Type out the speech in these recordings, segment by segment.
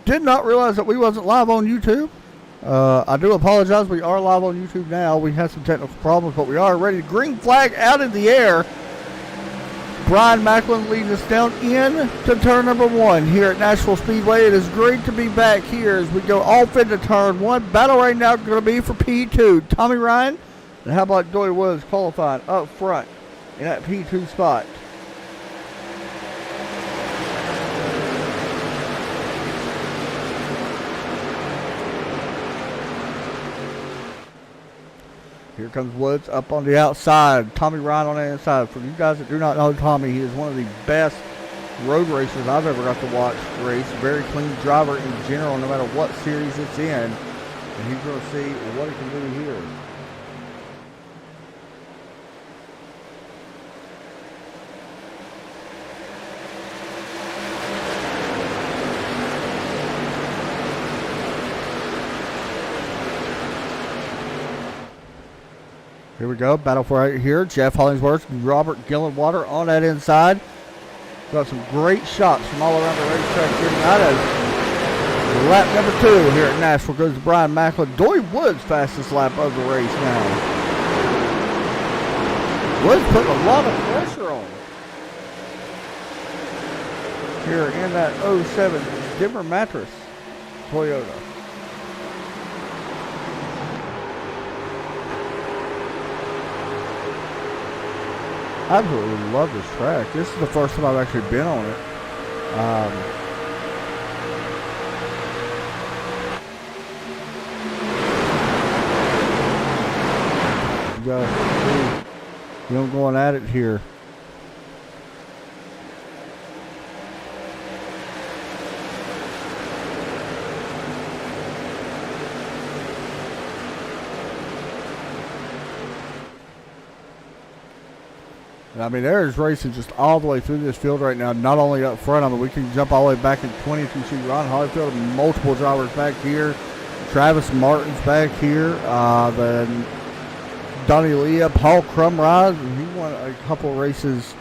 did not realize that we wasn't live on YouTube. I do apologize. We are live on YouTube now. We had some technical problems, but we are ready. Green flag out in the air. Brian Macklin leading us down in to turn number 1 here at Nashville Speedway. It is great to be back here as we go off into turn 1. Battle right now going to be for P2. Tommy Ryan, and how about Dory Woods qualifying up front in that P2 spot. Here comes Woods up on the outside. Tommy Ryan on the inside. For you guys that do not know Tommy, he is one of the best road racers I've ever got to watch race. Very clean driver in general, no matter what series it's in. And he's going to see what he can do here. Here we go, battle for right here. Jeff Hollingsworth, Robert Gillenwater on that inside. Got some great shots from all around the racetrack here tonight. As lap number 2 here at Nashville goes to Brian Macklin. Dory Woods fastest lap of the race now. Woods putting a lot of pressure on here in that 07 Dimmer Mattress Toyota. I absolutely love this track. This is the first time I've actually been on it. You guys see them going at it here. And I mean, there's racing just all the way through this field right now, not only up front. I mean, we can jump all the way back in 20 if you see Ron Holyfield and multiple drivers back here. Travis Martin's back here. Then Donnie Leah, Paul Crumride. He won a couple races,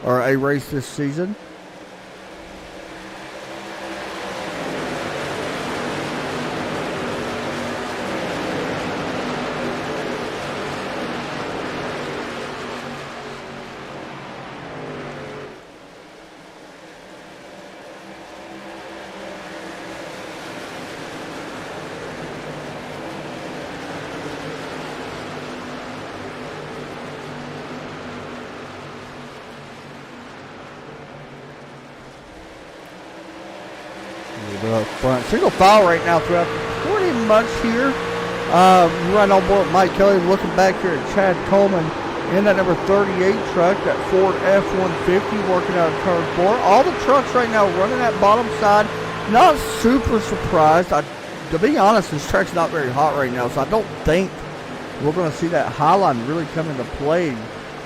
or a race this season. Up front. Single file right now throughout pretty much here. Right on board Mike Kelly, looking back here at Chad Coleman in that number 38 truck, that Ford F-150 working out of turn 4. All the trucks right now running that bottom side. Not super surprised. To be honest, this track's not very hot right now, so I don't think we're going to see that highline really come into play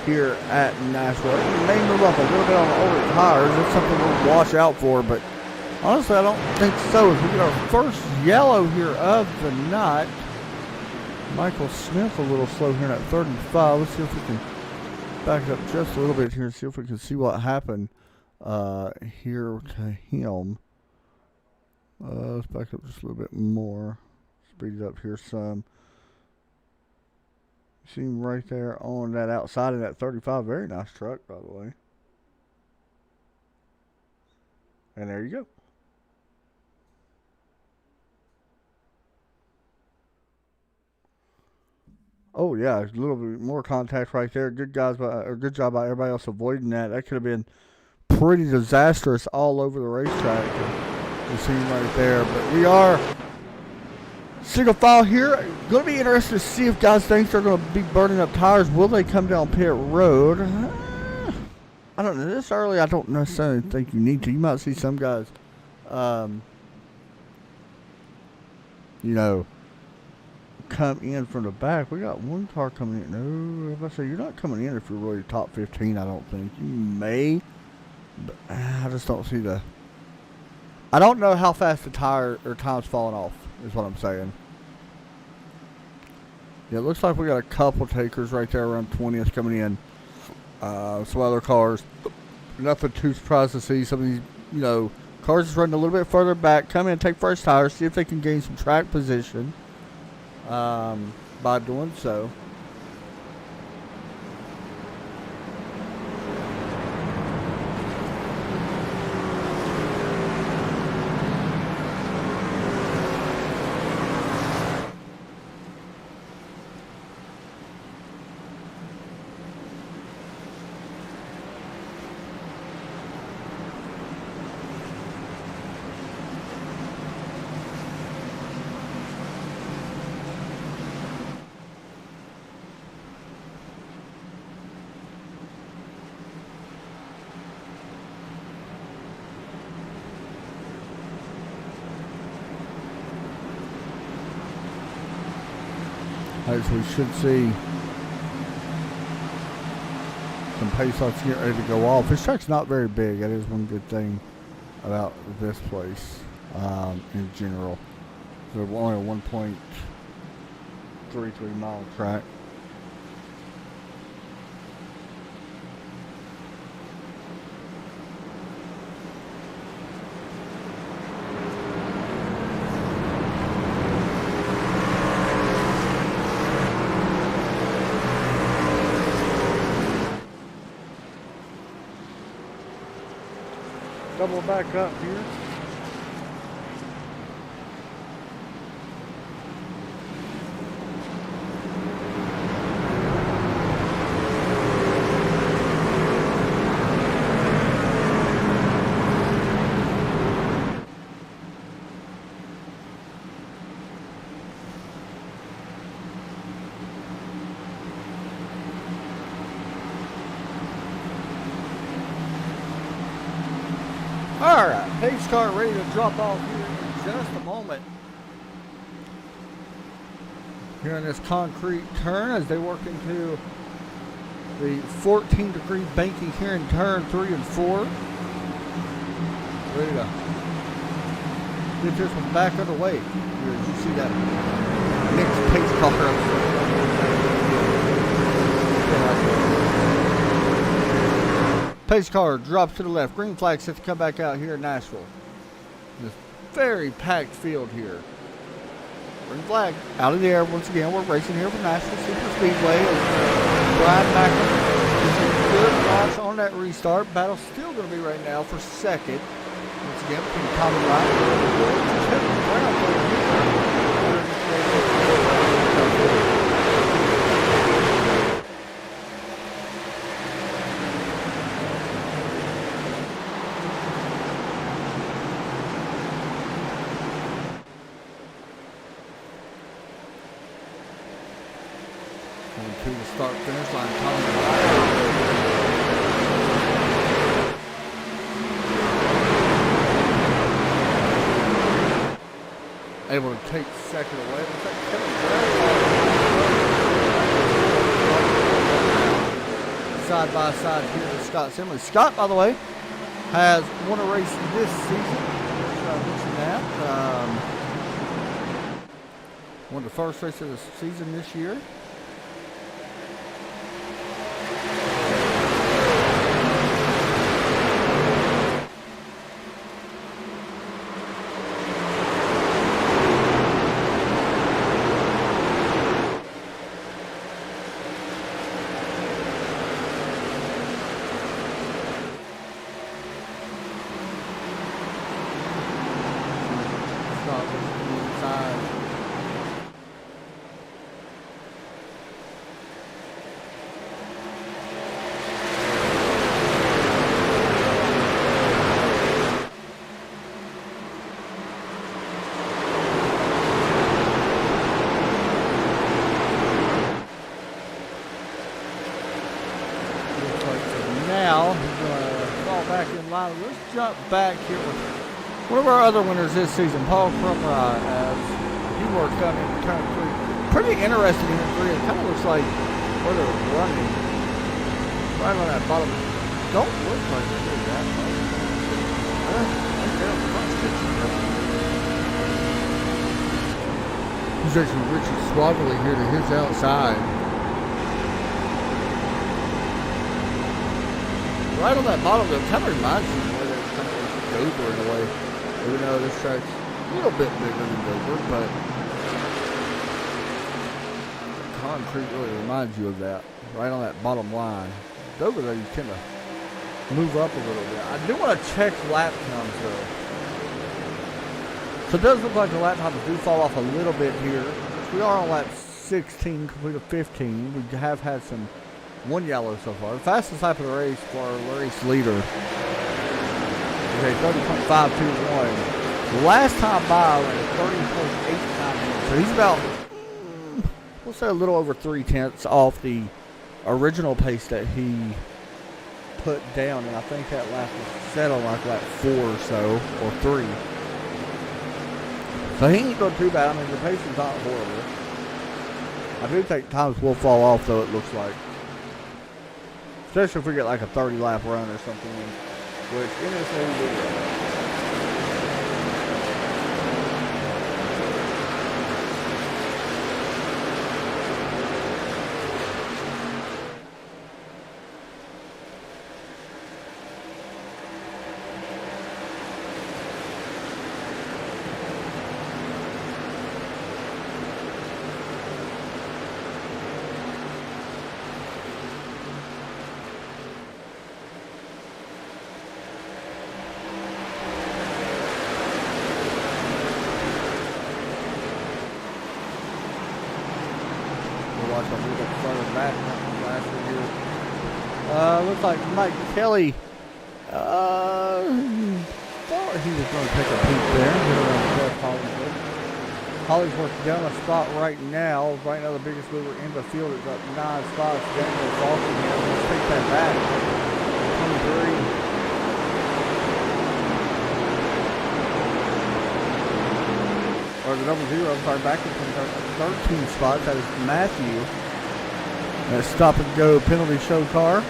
here at Nashville. It may move up a little bit on the older tires. That's something we'll watch out for, but honestly, I don't think so. As we get our first yellow here of the night. Michael Smith a little slow here at 35. Let's see if we can back it up just a little bit here and see if we can see what happened here to him. Let's back up just a little bit more. Speed it up here some. See him right there on that outside of that 35. Very nice truck, by the way. And there you go. Oh yeah, a little bit more contact right there. Good job by everybody else avoiding that. That could have been pretty disastrous all over the racetrack. You see right there, but we are single file here. Going to be interested to see if guys think they're going to be burning up tires. Will they come down pit road? I don't know. This early, I don't necessarily think you need to. You might see some guys, come in from the back. We got one car coming in. No, if I say you're not coming in if you're really top 15, I don't think. You may, but I just don't see the. I don't know how fast the tire or time's falling off, is what I'm saying. Yeah, it looks like we got a couple takers right there around 20th coming in. Some other cars. Nothing too surprised to see some of these, Cars is running a little bit further back. Come in and take first tire. See if they can gain some track position by doing so. As we should see some pace lights getting ready to go off. This track's not very big. That is one good thing about this place in general. They're only a 1.33 mile track. Double back up here. Alright, pace car ready to drop off here in just a moment. Here in this concrete turn as they work into the 14-degree banking here in turn 3 and 4. Ready to get this one back underway. Here, you see that next pace car up there. Pace car drops to the left. Green flag set to come back out here in Nashville. This very packed field here. Green flag out of the air once again. We're racing here for Nashville Super Speedway. Brian Macklin is a good launch on that restart. Battle's still going to be right now for second. Once again, between Tom and Ryan. To the start finish line, able to take second away. Side by side here with Scott Simley. Scott, by the way, has won a race this season. I mentioned that. Won the first race of the season this year. Now, he's going to fall back in line. Let's jump back here with one of our other winners this season, Paul Crumrye, as he worked on in turn 3. Pretty interesting in 3. It kind of looks like where they're running right on that bottom. Don't look like they're doing that much. He's actually Richie Swaddley here to his outside. Right on that bottom, though, kind of reminds you of where they're coming Dover in a way. Even though this track's a little bit bigger than Dover, but concrete really reminds you of that. Right on that bottom line. Dover, though, you tend to move up a little bit. I do want to check lap times, though. So it does look like the lap times do fall off a little bit here. We are on lap 16, complete of 15. We have had one yellow so far. The fastest lap of the race for our race leader is a 30.521. Last time by ran a 30.89. So he's about, we'll say a little over 3/10 off the original pace that he put down. And I think that lap was set on like lap 4 or so, or 3. So he ain't doing too bad. I mean, the pace is not horrible. I do think times will fall off, though, it looks like. Especially if we get like a 30-lap run or something, which in this movie, watch a little bit further back last year. Looks like Mike Kelly thought he was going to take a peek there. Hollingsworth down a spot right now. Right now the biggest mover in the field is up 9 spots. Daniel Falkenham. Let's take that back. 23. Or the number 0, I'm sorry, back in 13 spots. That is Matthew. That stop and go penalty show car.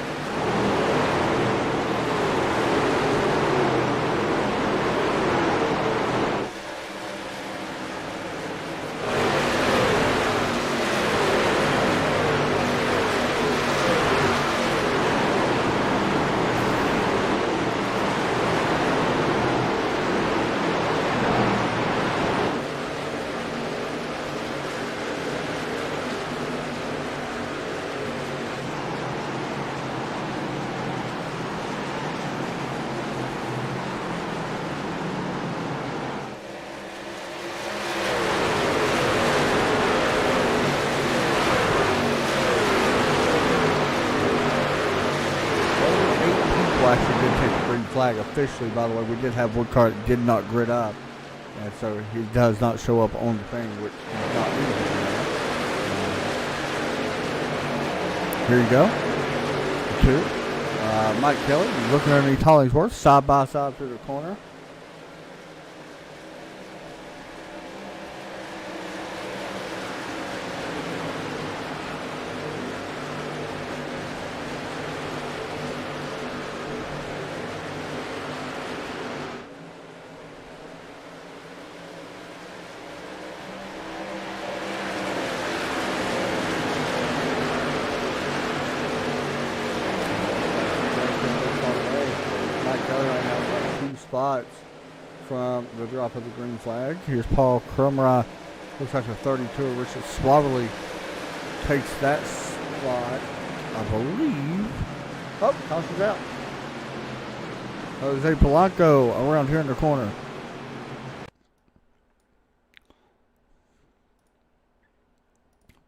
Actually did take the green flag officially, by the way. We did have one car that did not grid up, and so he does not show up on the thing, which is not easy. Here you go. 2. Mike Kelly looking underneath Hollingsworth, side by side through the corner. Spots from the drop of the green flag. Here's Paul Crumrye. Looks like a 32. Richard Swaverly takes that spot, I believe. Oh, caution's out. Jose Polanco around here in the corner.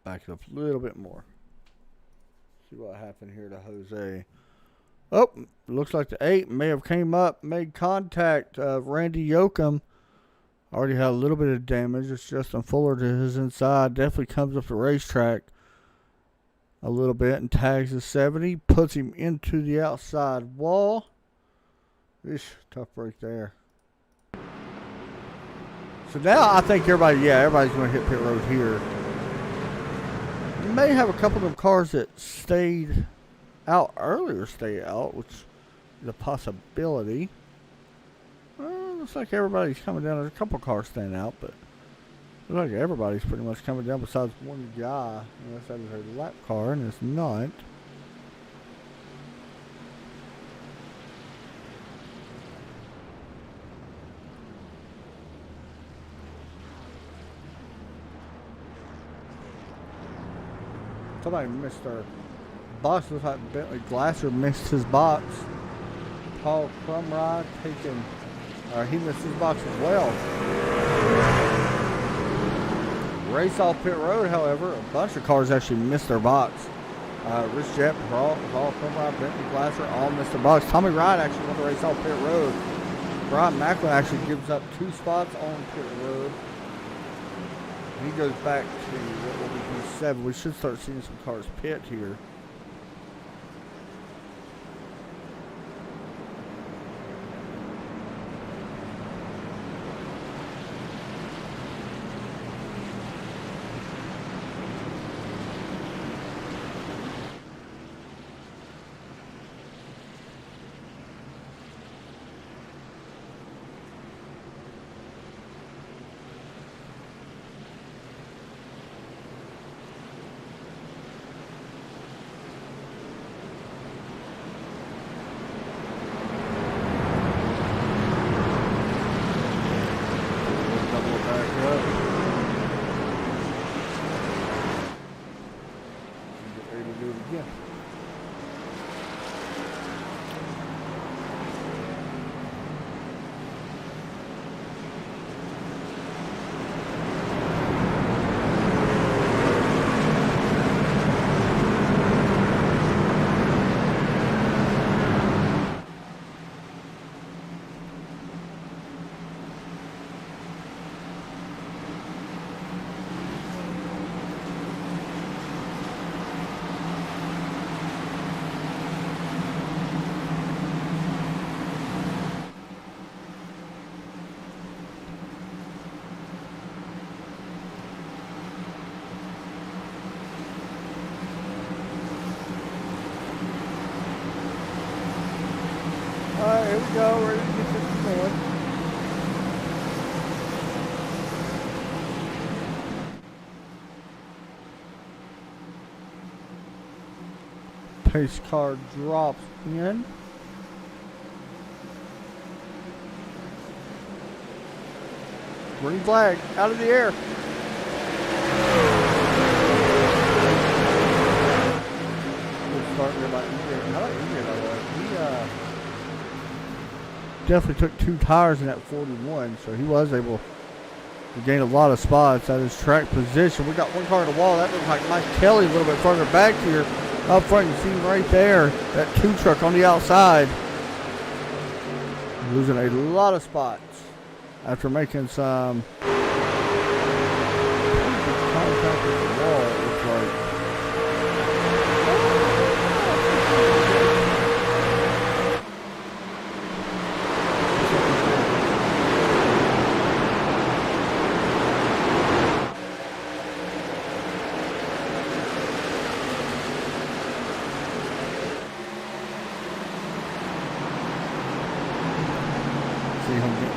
Back it up a little bit more. See what happened here to Jose. Oh, looks like the 8 may have came up, made contact. Randy Yoakum already had a little bit of damage. It's Justin Fuller to his inside. Definitely comes up the racetrack a little bit and tags the 70. Puts him into the outside wall. Ish, tough break there. So now I think everybody's going to hit pit road here. You may have a couple of them cars that stayed out earlier, stay out, which is a possibility. Looks like everybody's coming down. There's a couple cars staying out, but looks like everybody's pretty much coming down besides one guy, unless that is a lap car, and it's not. somebody missed their box. Looks like Bentley Glasser missed his box. Paul Crumrod taking, he missed his box as well. Race off pit road, however, a bunch of cars actually missed their box. Rich Jet, Paul Crumrod, Bentley Glasser all missed their box. Tommy Wright actually won the race off pit road. Brian Macklin actually gives up 2 spots on pit road. He goes back to what will be P7. We should start seeing some cars pit here. Here we go, ready to get this going. Pace car drops in. Green flag out of the air. Good start here by EJ. How about EJ, by the way? He definitely took 2 tires in that 41, so he was able to gain a lot of spots at his track position. We got 1 car on the wall. That looks like Mike Kelly a little bit further back here. Up front, you see him right there. That 2 truck on the outside. Losing a lot of spots after making some contact with the wall, it looks like.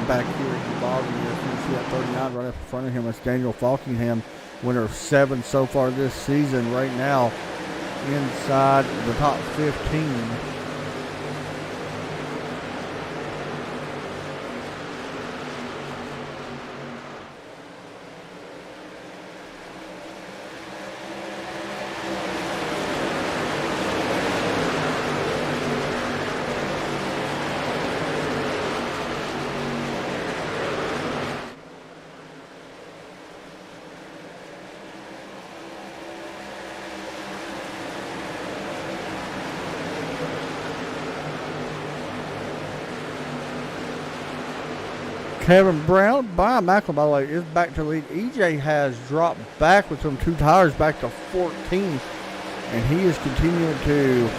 Back here involving this. You see that 39 right up in front of him. That's Daniel Falkingham, winner of 7 so far this season. Right now, inside the top 15. Kevin Brown, Brian Macklin, by the way, is back to lead. EJ has dropped back with some 2 tires back to 14th, and he is continuing to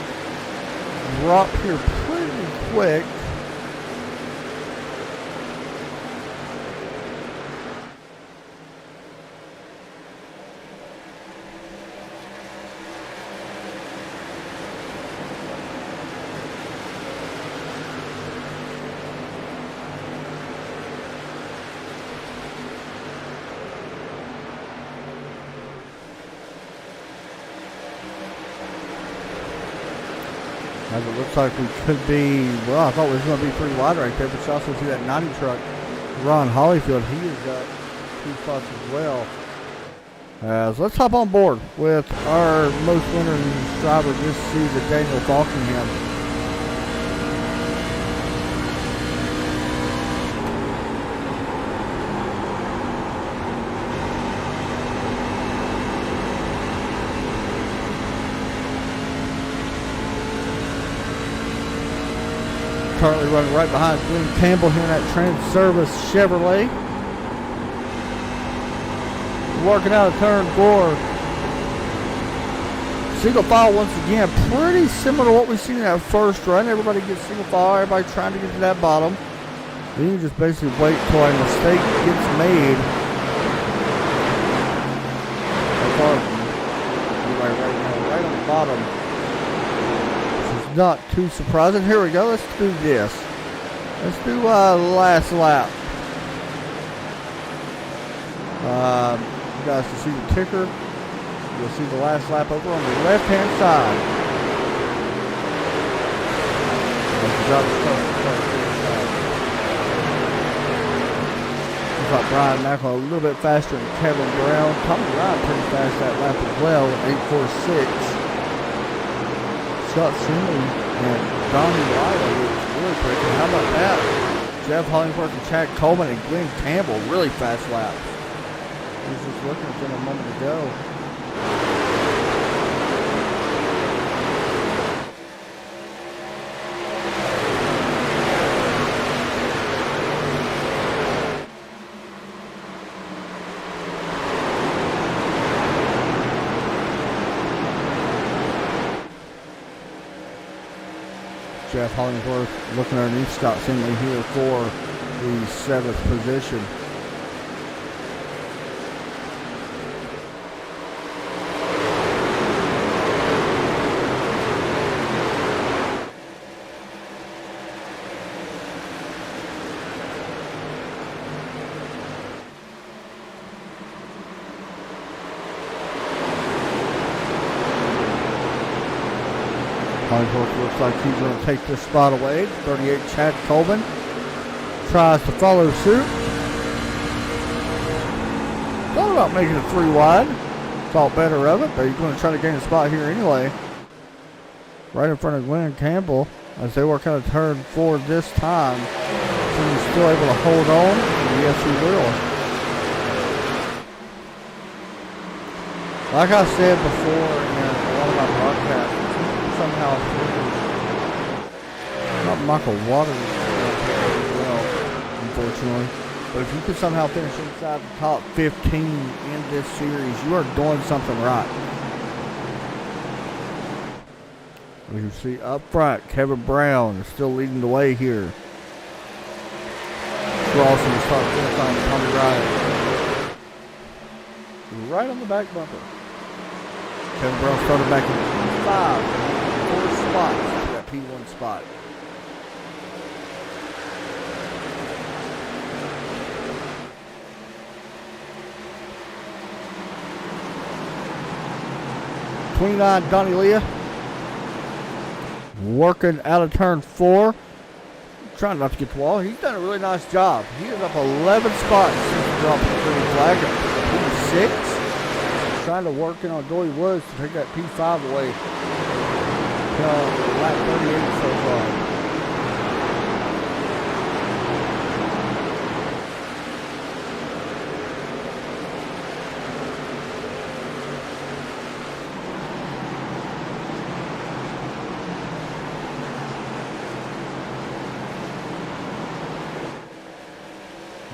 drop here pretty quick. As it looks like we could be, well, I thought we was going to be pretty wide right there, but you also see that 90 truck, Ron Hollyfield, he is up 2 spots as well. So let's hop on board with our most winning driver this season, Daniel Falkingham. Currently running right behind Glenn Campbell here in that Trans-Service Chevrolet. Working out of turn 4. Single file once again, pretty similar to what we've seen in that first run. Everybody gets single file, everybody trying to get to that bottom. Then you just basically wait till a mistake gets made. Right on the bottom. Not too surprising. Here we go. Let's do this. Let's do last lap. You guys can see the ticker. You'll see the last lap over on the left-hand side. Looks like Brian Macklin a little bit faster than Kevin Brown. Tommy Ryan pretty fast that lap as well, 8.46. Scott Sinley and Donnie Riley was really quick. How about that? Jeff Hollingsworth and Chad Coleman and Glenn Campbell, really fast laps. He was just looking at them a moment ago. Jeff Hollingsworth looking underneath Scott Sinley here for the 7th position. Hollingsworth looks like he's going to take this spot away. 38, Chad Coleman tries to follow suit. Thought about making it 3 wide. Thought better of it, but he's going to try to gain a spot here anyway. Right in front of Glenn Campbell as they work out of turn 4 this time. So he's still able to hold on. Yes, he will. Like I said before in a lot of my broadcasts, somehow not Michael Waters well, unfortunately. But if you could somehow finish inside the top 15 in this series, you are doing something right. We can see up front, Kevin Brown is still leading the way here. Crossing the start finish on Tommy Ryan. Right on the back bumper. Kevin Brown started back in 5. 4 spots to that P1 spot. #29, Donnie Leah. Working out of turn 4. Trying not to get the wall. He's done a really nice job. He is up 11 spots since the drop of the green flag up to P6. Trying to work in on Dory Woods to take that P5 away. Lap 38 so far.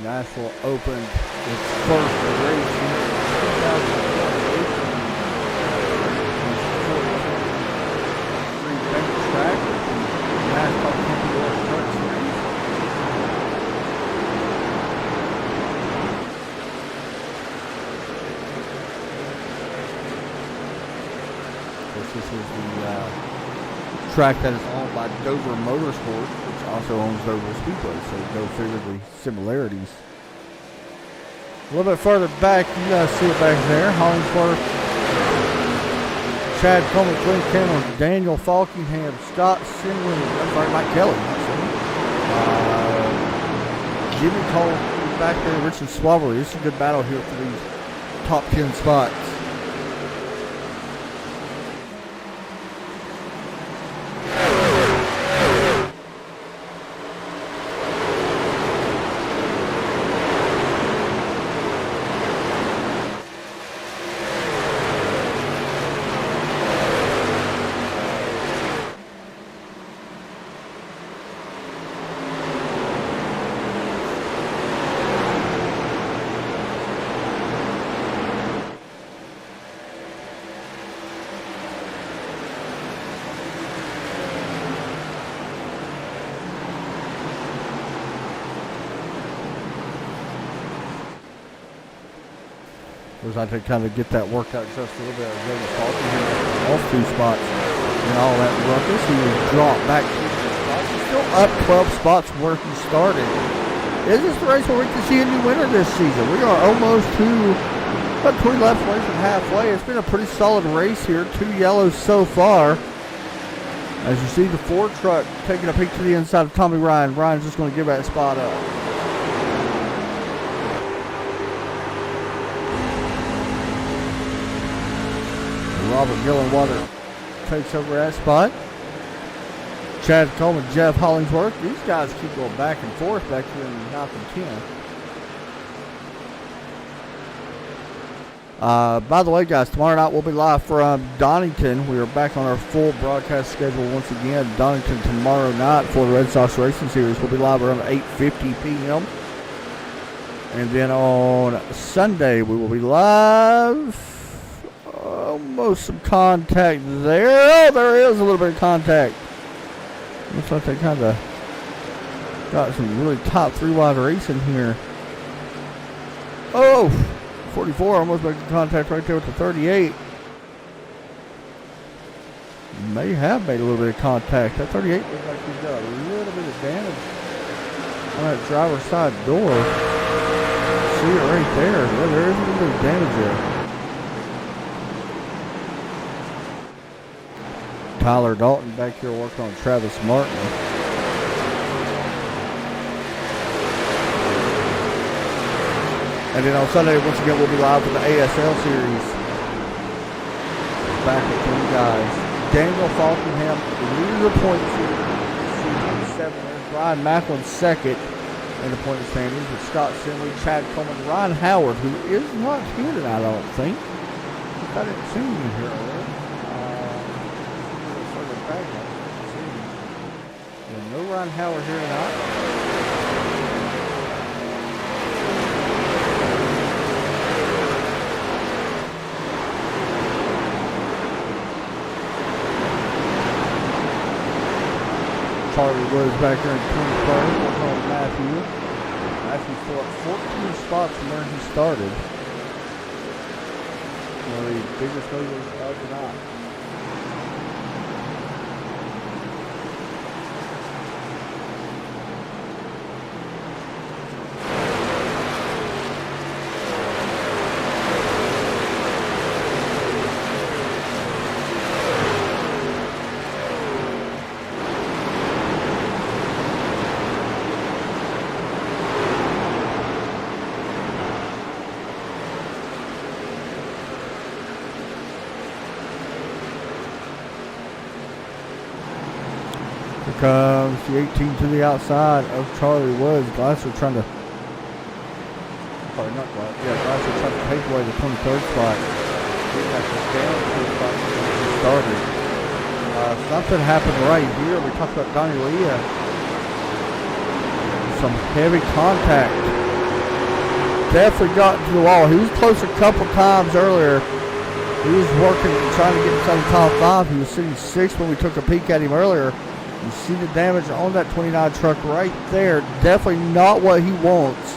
Nashville opened its first race in 2008. Track. NASCAR Camping Truck Series. This is the track that is owned by Dover Motorsports, which also owns Dover Speedway, so no figuratively similarities. A little bit further back, you guys see it back there. Hollingsworth, Chad Coleman, Glenn Campbell, Daniel Falkingham, Scott Sinley, that's right, Mike Kelly. Jimmy Cole back there, Richard Swaverly. This is a good battle here for these top 10 spots. Was I to kind of get that workout just a little bit. Off 2 spots and all that ruckus. He was dropped back 2 spots. He's still up 12 spots where he started. Is this the race where we can see a new winner this season? We are almost about 20 laps away from halfway. It's been a pretty solid race here. 2 yellows so far. As you see the Ford truck taking a peek to the inside of Tommy Ryan. Ryan's just going to give that spot up. Robert Gillenwater takes over that spot. Chad Coleman, Jeff Hollingsworth. These guys keep going back and forth back here in 9th and 10. By the way, guys, tomorrow night we'll be live from Donington. We are back on our full broadcast schedule once again. Donington tomorrow night for the Red Sox Racing Series. We'll be live around 8:50 p.m. And then on Sunday we will be live. Almost some contact there. Oh, there is a little bit of contact. Looks like they kind of got some really top 3 wide racing here. Oh, 44 almost making contact right there with the 38. May have made a little bit of contact. That 38 looks like he's got a little bit of damage on that driver's side door. See it right there. Yeah, there is a little bit of damage there. Tyler Dalton back here working on Travis Martin. And then on Sunday, once again, we'll be live with the ASL series. Back with 3 guys. Daniel Falkenham, the leader of points here. 7. Brian Macklin second in the point standings with Scott Simley, Chad Coleman, Ryan Howard, who is not here tonight, I don't think. I didn't see him here earlier. No Ryan Howard here tonight. Charlie Woods back there in 23rd. We'll call Matthew. Matthew's still up 14 spots from where he started. One of the biggest movers of the night. Comes the 18 to the outside of Charlie Woods. Glasser trying to, probably not Glasser, yeah, Glasser trying to take away the 23rd spot. He got down to the spot when he started. Something happened right here. We talked about Donnie Leah. Some heavy contact. Definitely got to the wall. He was close a couple times earlier. He was working, trying to get inside the top 5. He was sitting 6th when we took a peek at him earlier. You see the damage on that 29 truck right there. Definitely not what he wants.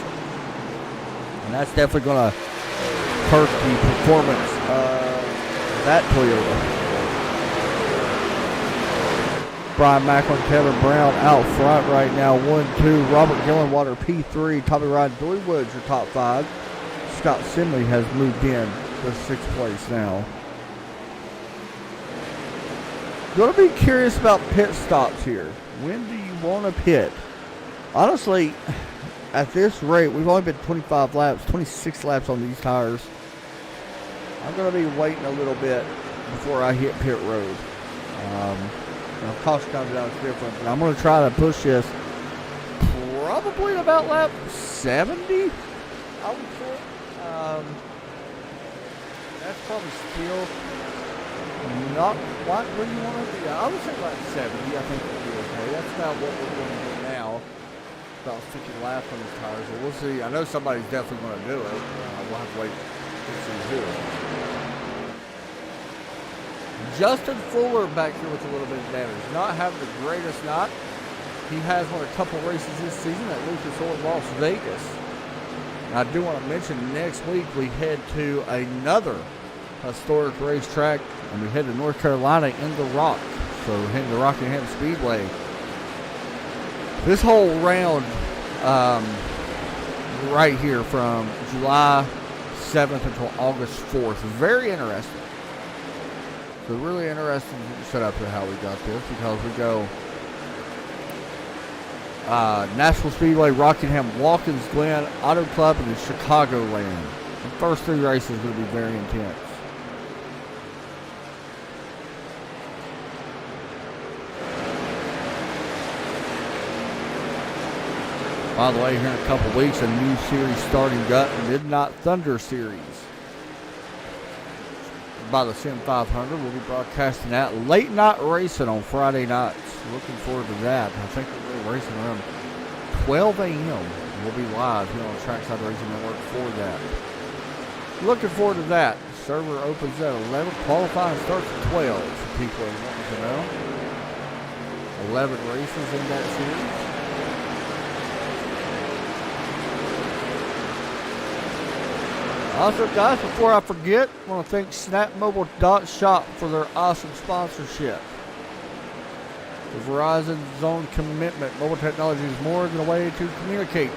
And that's definitely going to hurt the performance of that Toyota. Brian Macklin, Kevin Brown out front right now. 1-2. Robert Gillenwater, P3. Tommy Ryan, Dory Woods, your top 5. Scott Simley has moved in to 6th place now. Going to be curious about pit stops here. When do you want to pit? Honestly, at this rate, we've only been 25 laps, 26 laps on these tires. I'm going to be waiting a little bit before I hit pit road. Caution comes out, it's different, but I'm going to try to push this probably about lap 70, I would say. That's probably still not quite where you want to be. I would say lap 70, I think it'll be okay. That's about what we're going to do now. About 50 laps on these tires, so we'll see. I know somebody's definitely going to do it. We'll have to wait to see who. Justin Fuller back here with a little bit of damage. Not having the greatest night. He has won a couple races this season at Lucas Oil Las Vegas. And I do want to mention next week we head to another historic racetrack, and we head to North Carolina in the Rock. So we're heading to Rockingham Speedway. This whole round right here from July 7th until August 4th is very interesting. So really interesting setup to how we got this, because we go Nashville Speedway, Rockingham, Watkins Glen, Auto Club, and then Chicagoland. The first three races are going to be very intense. By the way, here in a couple weeks, a new series starting up, Midnight Thunder Series. By the Sim 500, we'll be broadcasting that late night racing on Friday nights. Looking forward to that. I think we'll be racing around 12 a.m. We'll be live here on Trackside Racing Network for that. Looking forward to that. Server opens at 11. Qualifying starts at 12. For people who want to know. 11 races in that series. Also, guys, before I forget, I want to thank SnapMobile.shop for their awesome sponsorship. The Verizon Zone commitment. Mobile technology is more than a way to communicate,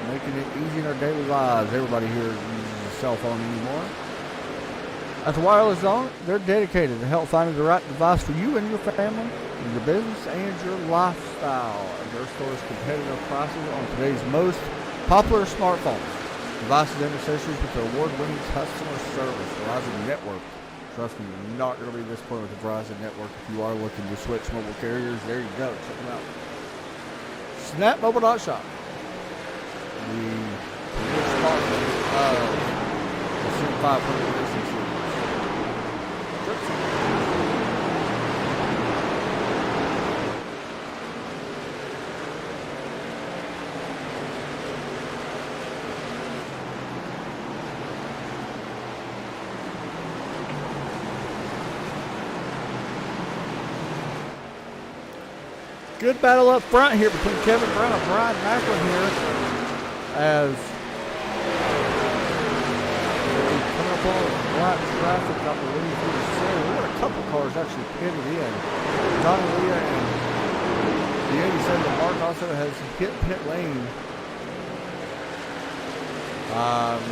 making it easy in our daily lives. Everybody here uses a cell phone anymore. At the Wireless Zone, they're dedicated to help finding the right device for you and your family, your business, and your lifestyle. And their store's competitive prices on today's most popular smartphones. Devices and accessories with the award-winning customer service. Verizon Network. Trust me, you're not going to be disappointed with the Verizon Network. If you are looking to switch mobile carriers, there you go. Check them out. SnapMobile.shop. The sponsor of the Sim 500 Racing Series. Good battle up front here between Kevin Brown and Brian Macklin here, as coming up on black traffic, I believe, through the center. We got a couple cars actually pitted in. Donnie Leah and the 87 Mark also has hit pit lane.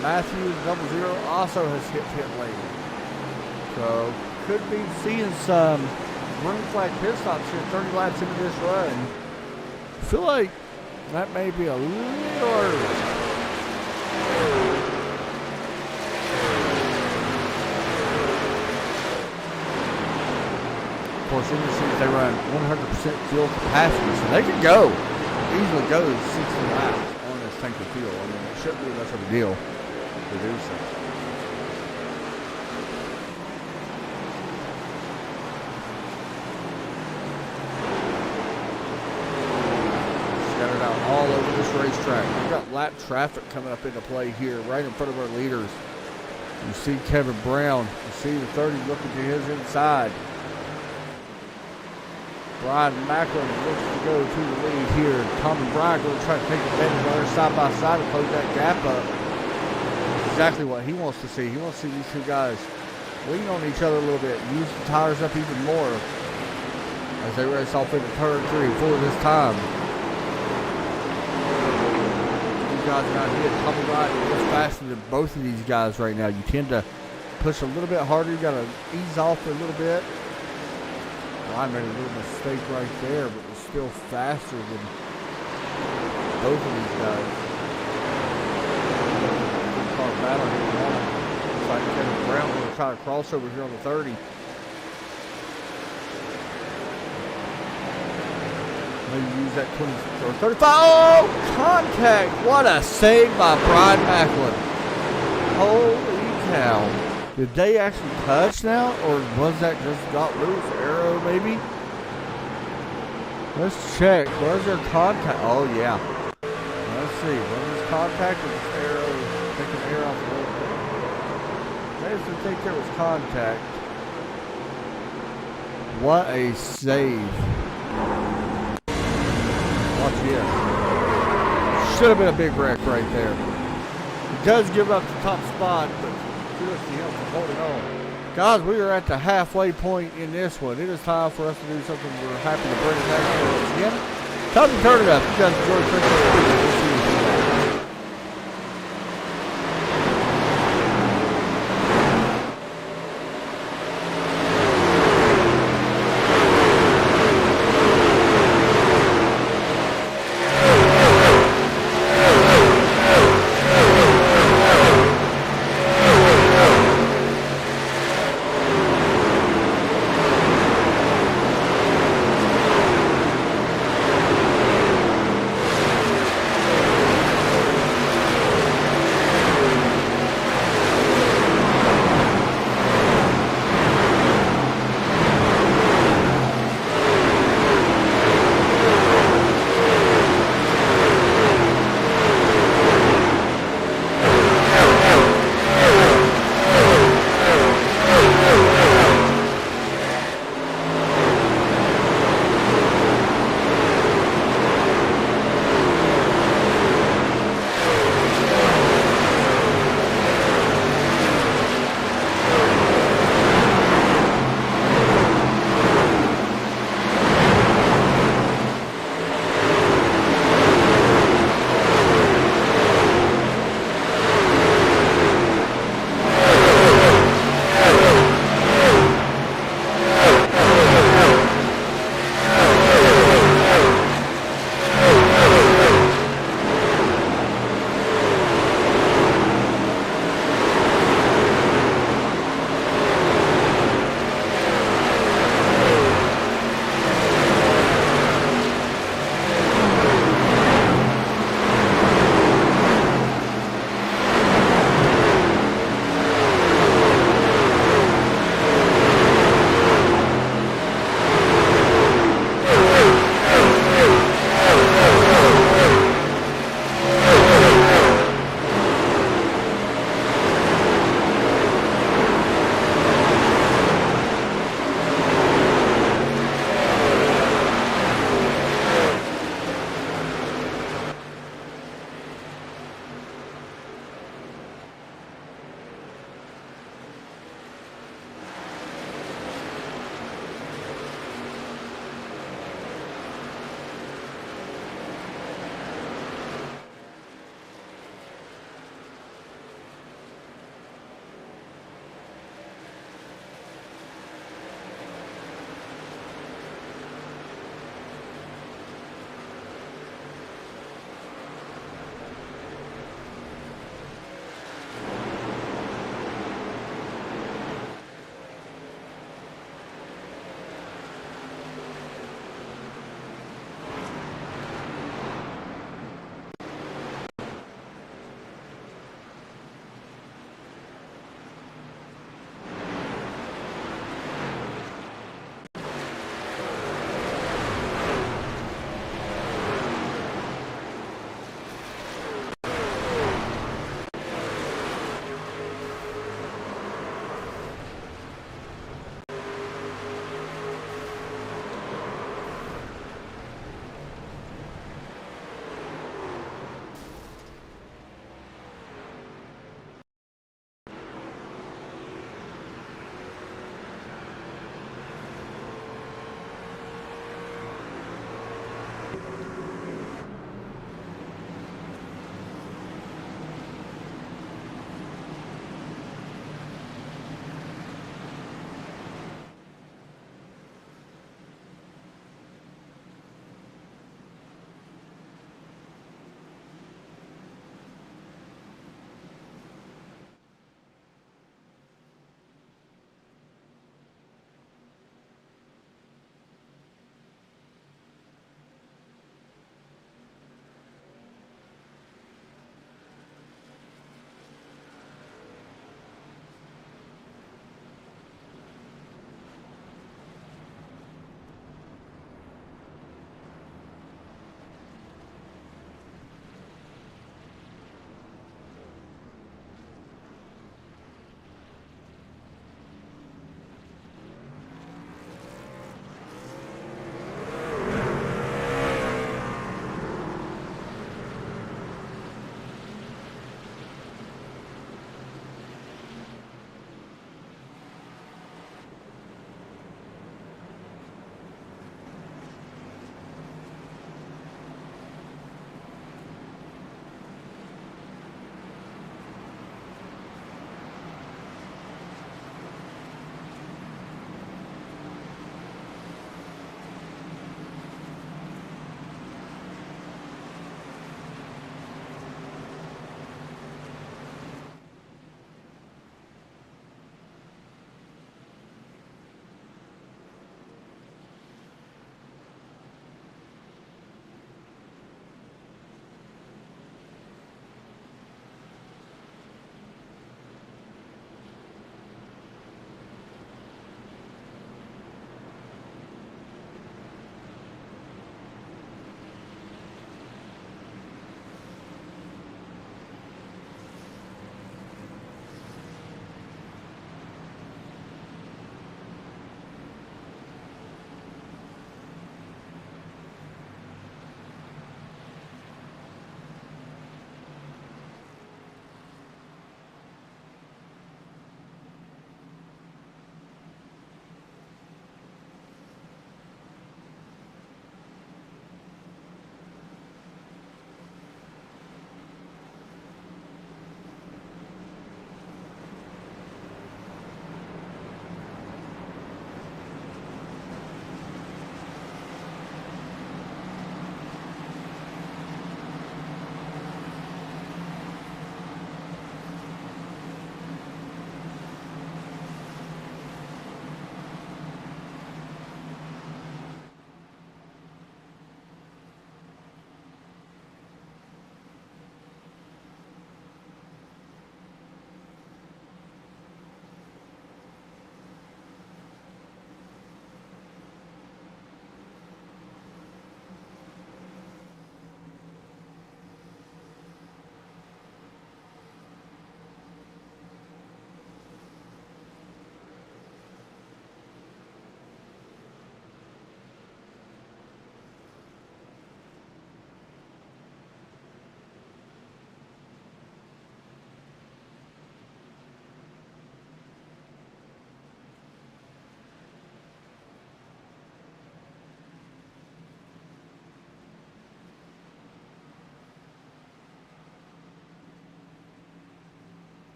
Matthew 00 also has hit pit lane. So could be seeing some green flag pit stops here 30 laps into this run. I feel like that may be a little early. Of course, in this series they run 100% fuel capacity, so they could easily go 60 laps on this tank of fuel. I mean, it shouldn't be much of a deal to do so. All over this racetrack. We've got lap traffic coming up into play here, right in front of our leaders. You see Kevin Brown. You see the 30 looking to his inside. Brian Macklin looks to go to the lead here. Tom and Brian going to try to take advantage of their side by side and close that gap up. That's exactly what he wants to see. He wants to see these two guys lean on each other a little bit, use the tires up even more as they race off into turn 3 and 4 this time. Guys are not here. Tommy Wright is faster than both of these guys right now. You tend to push a little bit harder. You got to ease off a little bit. Well, I made a little mistake right there, but was still faster than both of these guys. Good car battle here. looks like Kevin Brown going to try to cross over here on the 30. Maybe use that 20 or 35. Oh, contact. What a save by Brian Macklin. Holy cow. Did they actually touch now? Or was that just got loose? Arrow maybe? Let's check. Was there contact? Oh, yeah. Let's see. Was there contact or just arrow? Take an arrow off the road. I just think there was contact. What a save. Watch this. Should have been a big wreck right there. He does give up the top spot, but kudos to him for holding on. Guys, we are at the halfway point in this one. It is time for us to do something we're happy to bring back to again. Time to turn it up. You guys enjoy Christmas. We'll see you tomorrow.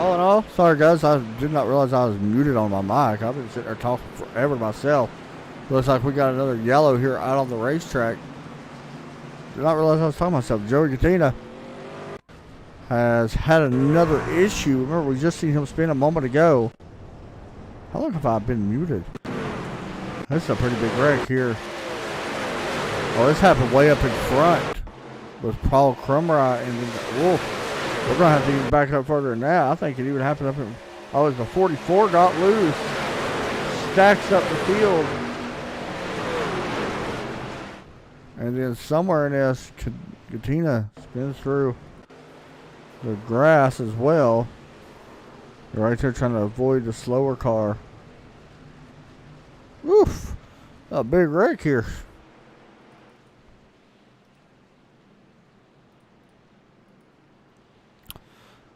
All in all, sorry guys, I did not realize I was muted on my mic. I've been sitting there talking forever to myself. Looks like we got another yellow here out on the racetrack. Did not realize I was talking to myself. Joey Gatina has had another issue. Remember, we just seen him spin a moment ago. How long have I been muted? This is a pretty big wreck here. Oh, this happened way up in front with Paul Crumry and then Wolf. We're going to have to even back up further than that. I think it even happened up in... Oh, as the 44 got loose. Stacks up the field. And then somewhere in this, Katina spins through the grass as well. They're right there trying to avoid the slower car. Oof. A big wreck here.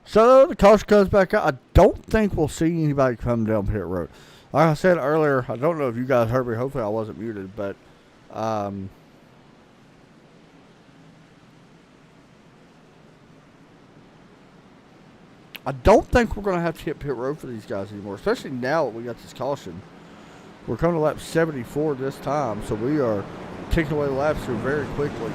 So the caution comes back out. I don't think we'll see anybody come down pit road. Like I said earlier, I don't know if you guys heard me. Hopefully I wasn't muted, but I don't think we're going to have to hit pit road for these guys anymore, especially now that we got this caution. We're coming to lap 74 this time, so we are taking away the laps here very quickly.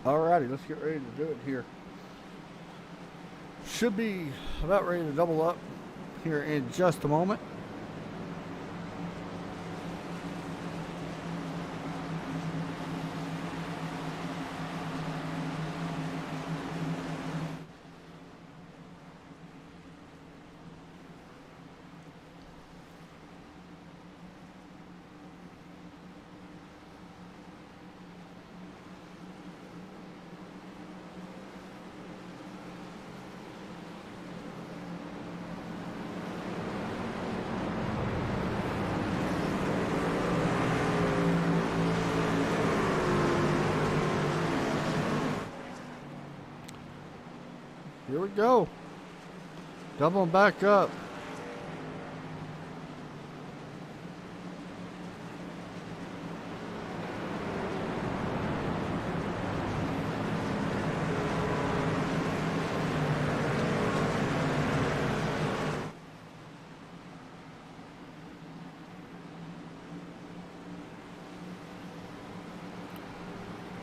Alrighty, let's get ready to do it here. Should be about ready to double up here in just a moment. Here we go. Doubling back up.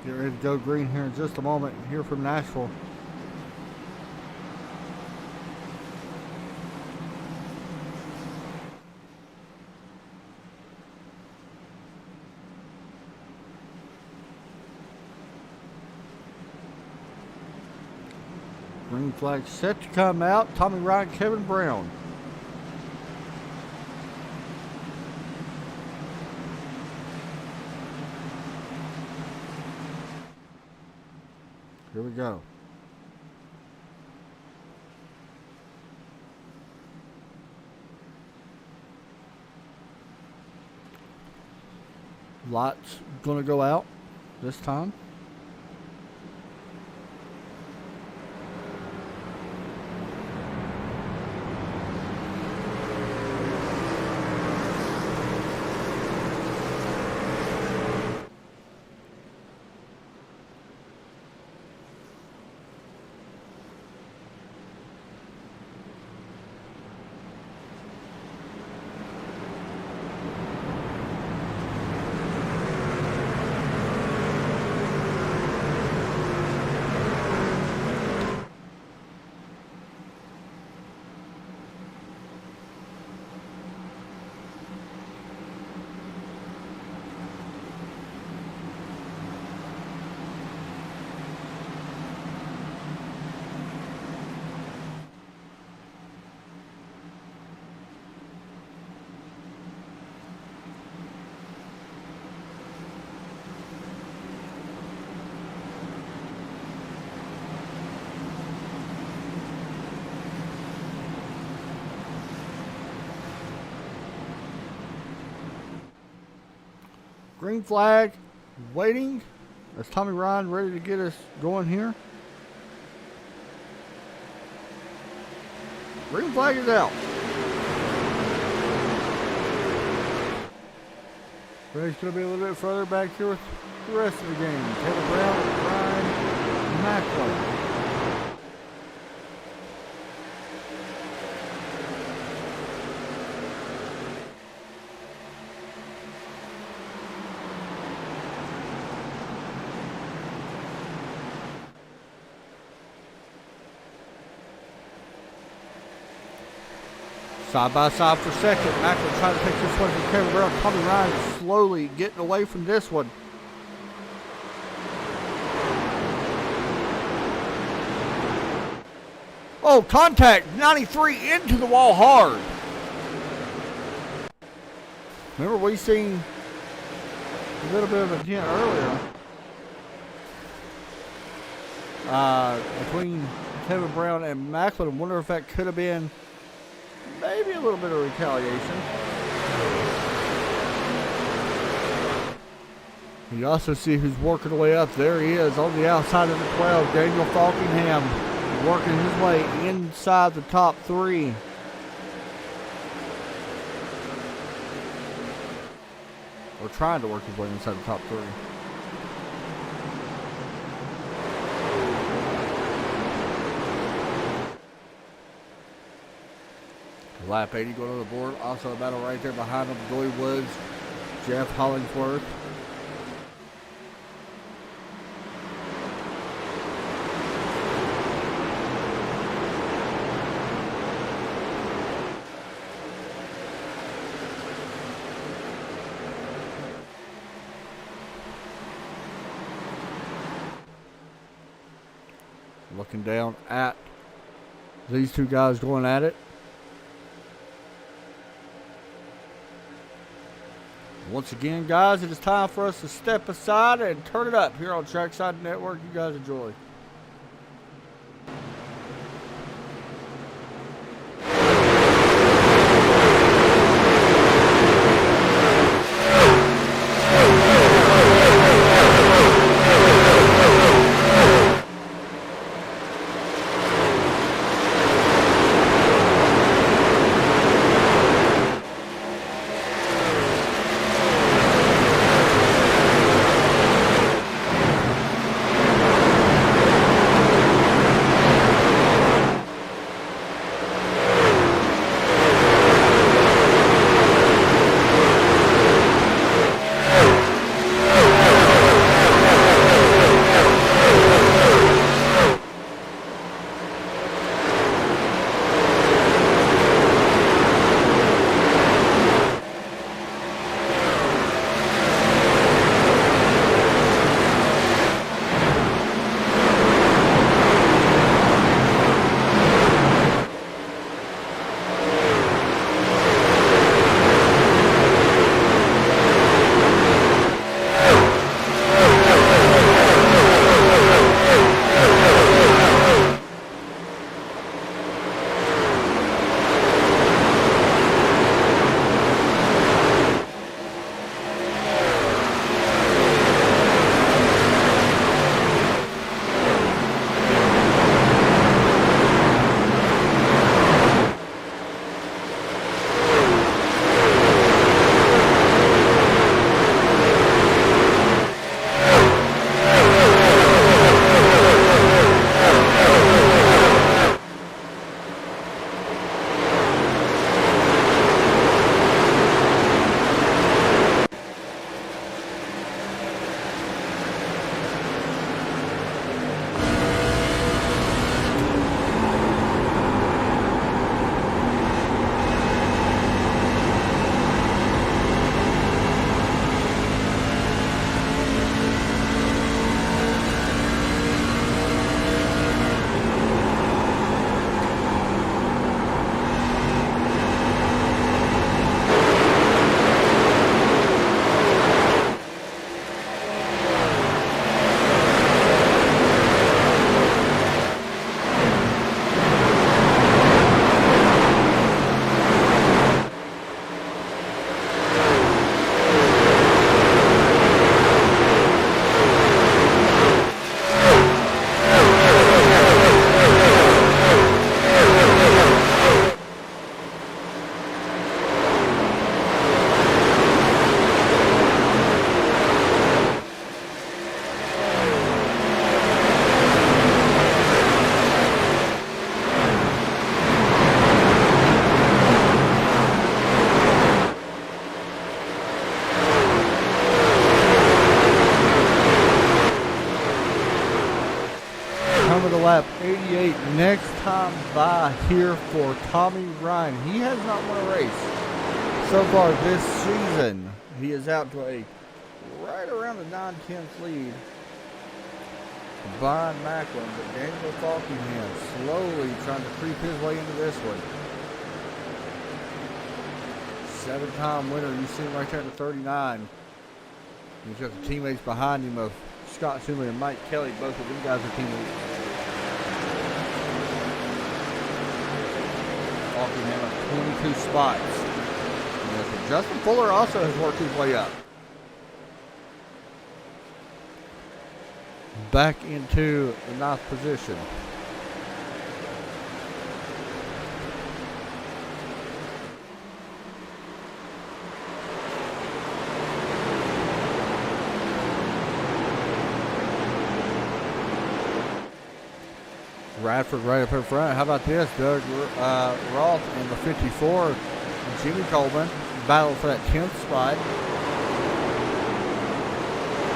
Get ready to go green here in just a moment. Here from Nashville. Green flag set to come out. Tommy Ryan, Kevin Brown. Here we go. Lights gonna go out this time. Green flag, waiting. That's Tommy Ryan ready to get us going here. Green flag is out. Ray's going to be a little bit further back here with the rest of the game. Taylor Brown, Ryan, Macklin. Side by side for second. Macklin trying to take this one from Kevin Brown. Tommy Ryan slowly getting away from this one. Oh, contact. 93 into the wall hard. Remember we seen a little bit of a dent earlier between Kevin Brown and Macklin. I wonder if that could have been maybe a little bit of retaliation. You also see who's working the way up. There he is on the outside of the 12. Daniel Falkingham working his way inside the top 3. Or trying to work his way inside the top 3. Lap 80 going to the board. Also a battle right there behind him. Joey Woods, Jeff Hollingsworth. Looking down at these two guys going at it. Once again, guys, it is time for us to step aside and turn it up here on Trackside Network. You guys enjoy. lap 88. Next time by here for Tommy Ryan. He has not won a race so far this season. He is out to a right around the 9/10 lead. Brian Macklin, but Daniel Falkingham slowly trying to creep his way into this one. 7-time winner. You see him right there at the 39. He's got the teammates behind him of Scott Sumley and Mike Kelly. Both of them guys are teammates. Falkingham at 22 spots. And Justin Fuller also has worked his way up. Back into the 9th position. Radford right up in front. How about this? Doug Roth in the 54. Jimmy Coleman battle for that 10th spot.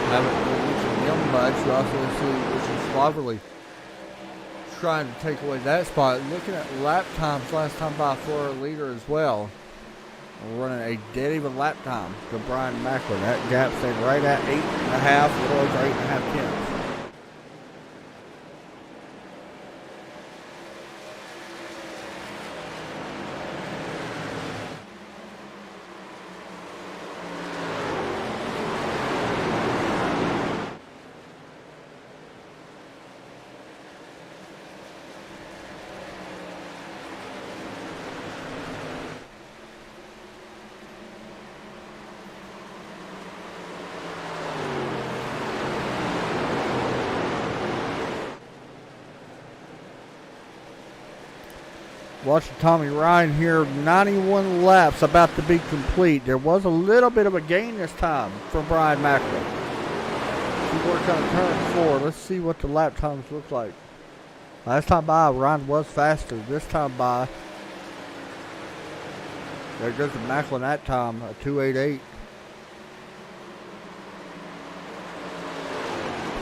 Haven't really mentioned him much. You also see Richard Slaverly trying to take away that spot. Looking at lap times, last time by Florida leader as well. We're running a dead even lap time to Brian Macklin. That gap staying right at 8.5, little over 8.5 tenths. Watching Tommy Ryan here, 91 laps about to be complete. There was a little bit of a gain this time from Brian Macklin. He worked on turn 4. Let's see what the lap times look like. Last time by, Ryan was faster. This time by, there goes the Macklin that time, a 2.88.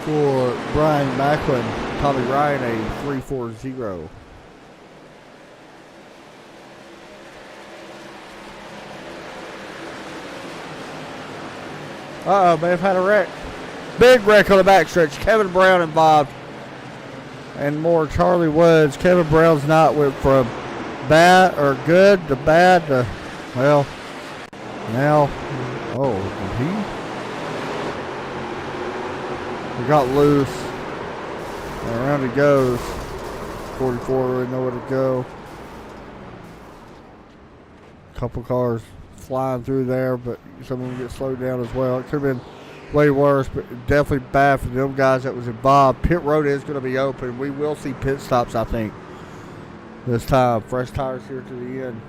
For Brian Macklin, Tommy Ryan a 3.40. Uh-oh, may have had a wreck. Big wreck on the backstretch. Kevin Brown involved. And more Charlie Woods. Kevin Brown's not went from bad or good to bad to, well, now, oh, did he got loose. And around he goes. 44, really nowhere to go. Couple cars flying through there, but some of them get slowed down as well. It could have been way worse, but definitely bad for them guys that was involved. Pit road is going to be open. We will see pit stops, I think, this time. Fresh tires here to the end.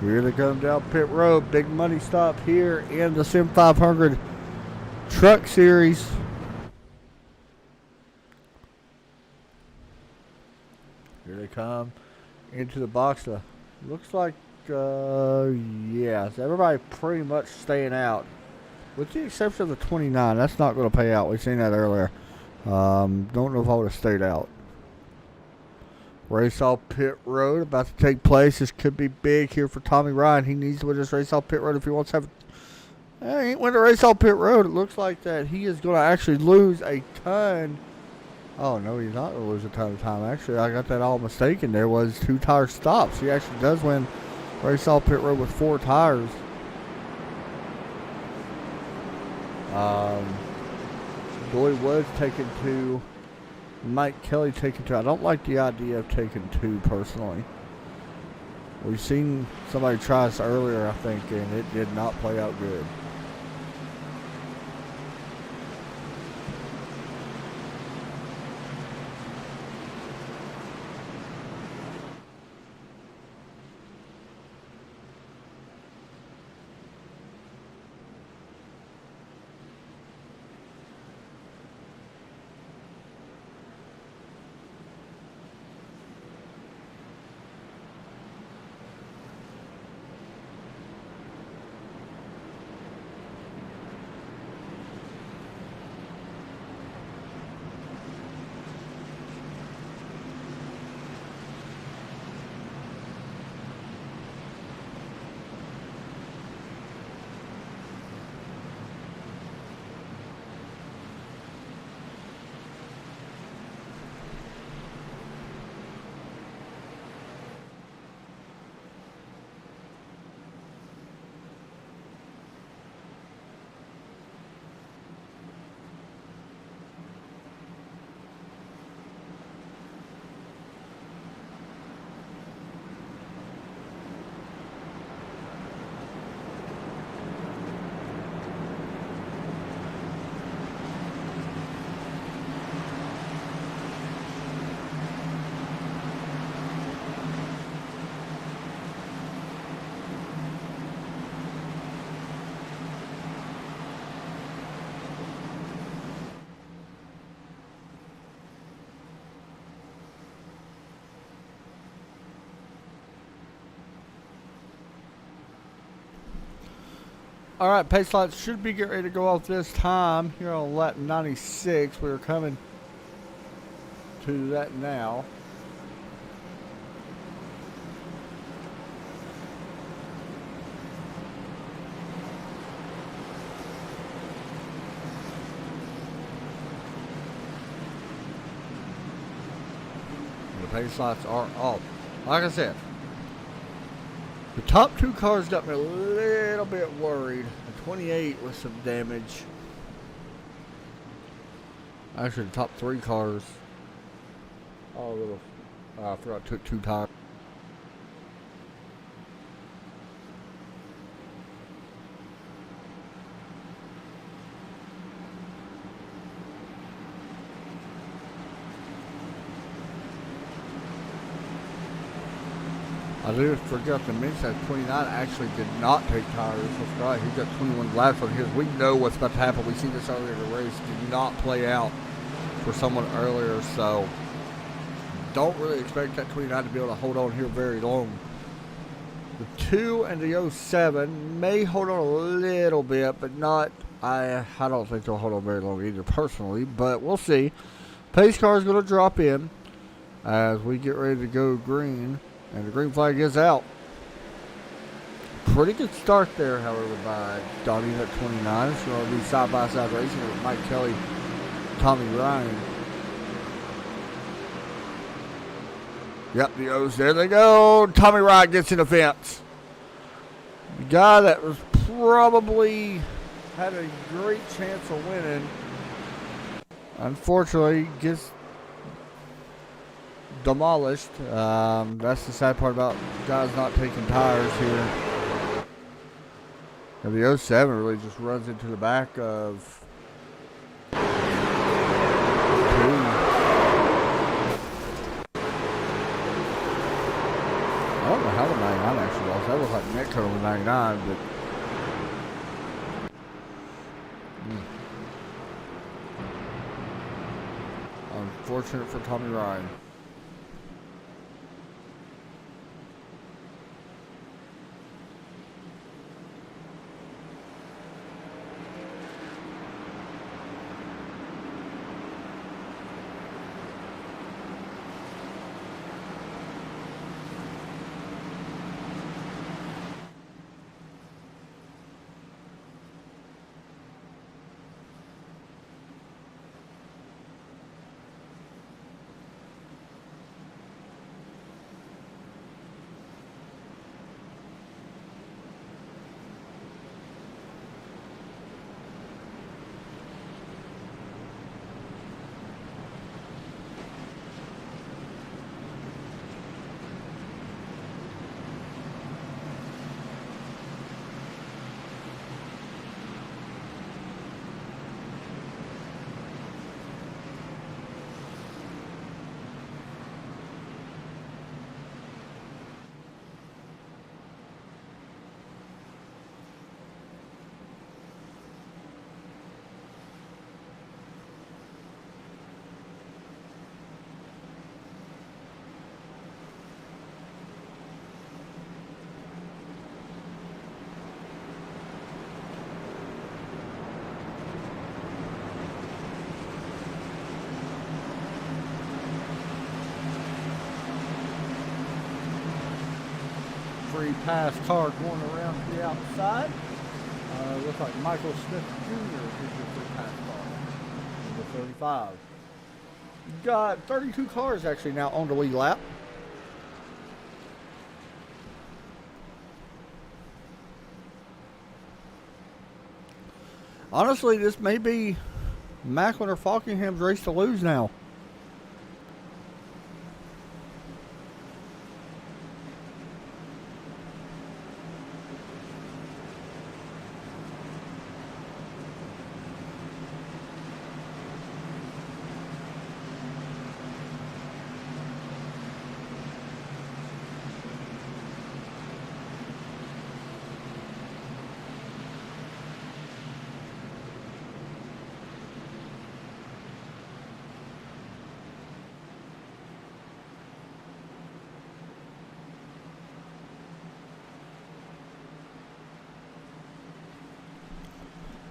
Here they come down pit road. Big money stop here in the Sim 500 Truck Series. Here they come into the box. Looks like, yes, everybody pretty much staying out. With the exception of the 29. That's not going to pay out. We've seen that earlier. Don't know if I would have stayed out. Race off pit road about to take place. This could be big here for Tommy Ryan. He needs to win this race off pit road if he wants to have. He ain't win the race off pit road. It looks like that he is going to actually lose a ton. Oh no, he's not going to lose a ton of time. Actually, I got that all mistaken. There was 2 tire stops. He actually does win race off pit road with 4 tires. Doy Woods taken 2. Mike Kelly taking 2. I don't like the idea of taking 2 personally. We've seen somebody try this earlier, I think, and it did not play out good. All right, pace lights should be getting ready to go off this time here on lap 96. We're coming to that now. The pace lights are off. Like I said, the top two cars got me a little bit worried. The 28 with some damage. Actually, the top three cars. Oh, a little. I forgot I took two tires. I did forget to mention that 29 actually did not take tires. That's right. He got 21 laps on his. We know what's about to happen. We see this earlier in the race. Did not play out for someone earlier, so don't really expect that 29 to be able to hold on here very long. The 2 and the 07 may hold on a little bit, but not. I don't think they'll hold on very long either, personally, but we'll see. Pace car is going to drop in as we get ready to go green. And the green flag is out. Pretty good start there, however, by Donnie at 29. It's going to be side-by-side racing with Mike Kelly, Tommy Ryan. Yep, the O's. There they go. Tommy Ryan gets in the fence. The guy that was probably had a great chance of winning, unfortunately, gets demolished. That's the sad part about guys not taking tires here. And the 07 really just runs into the back of two. I don't know how the 99 actually lost. That was like neck cut on the 99, but unfortunate for Tommy Ryan. Free pass car going around to the outside. Looks like Michael Smith Jr. is your free pass car. Number 35. Got 32 cars actually now on the lead lap. Honestly, this may be Macklin or Falkingham's race to lose now.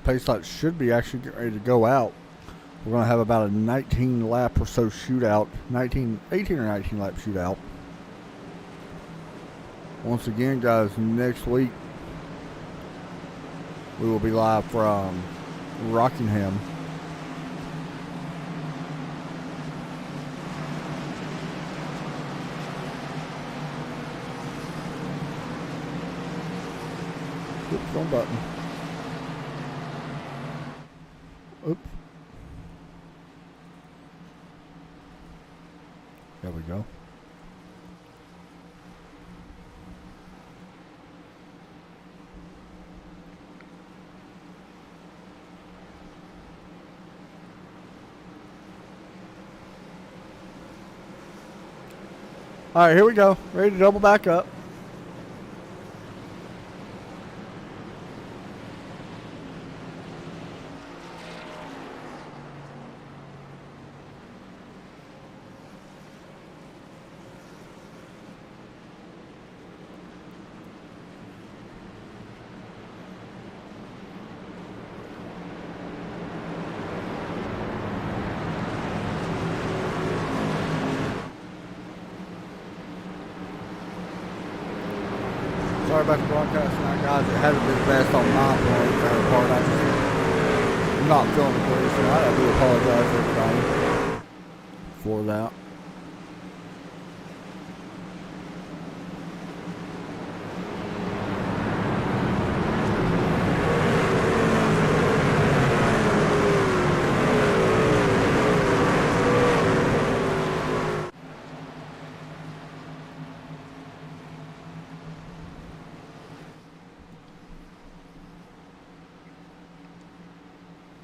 pace light should be actually getting ready to go out. We're going to have about a 19 lap or so shootout, 18 or 19 lap shootout. Once again, guys, next week we will be live from Rockingham. Oops, wrong button. Oops. There we go. All right, here we go. Ready to double back up. Sorry about the broadcast tonight, guys. It hasn't been the best on my part. I'm not feeling the greatest, so I do apologize to everybody for that.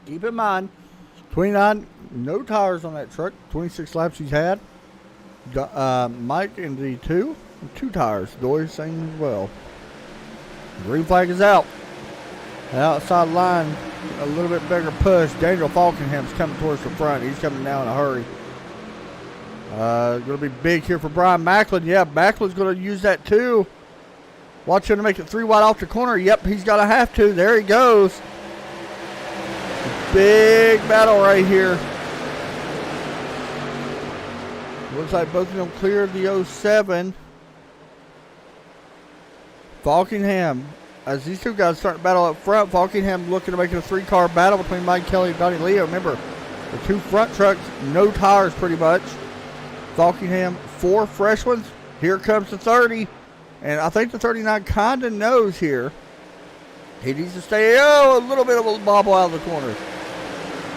Keep in mind, 29, no tires on that truck. 26 laps he's had. Mike in the two tires. Dory same as well. Green flag is out. The outside line, a little bit bigger push. Daniel Falkenham's coming towards the front. He's coming down in a hurry. Going to be big here for Brian Macklin. Yeah, Macklin's going to use that too. Watch him to make it 3 wide off the corner. Yep, he's got to have to. There he goes. Big battle right here. Looks like both of them cleared the 07. Falkenham, as these two guys start to battle up front, Falkenham looking to make it a 3-car battle between Mike Kelly and Donnie Leo. Remember, the 2 front trucks, no tires pretty much. Falkenham, 4 fresh ones. Here comes the 30. And I think the 39 kind of knows here. He needs to stay, a little bit of a bobble out of the corner.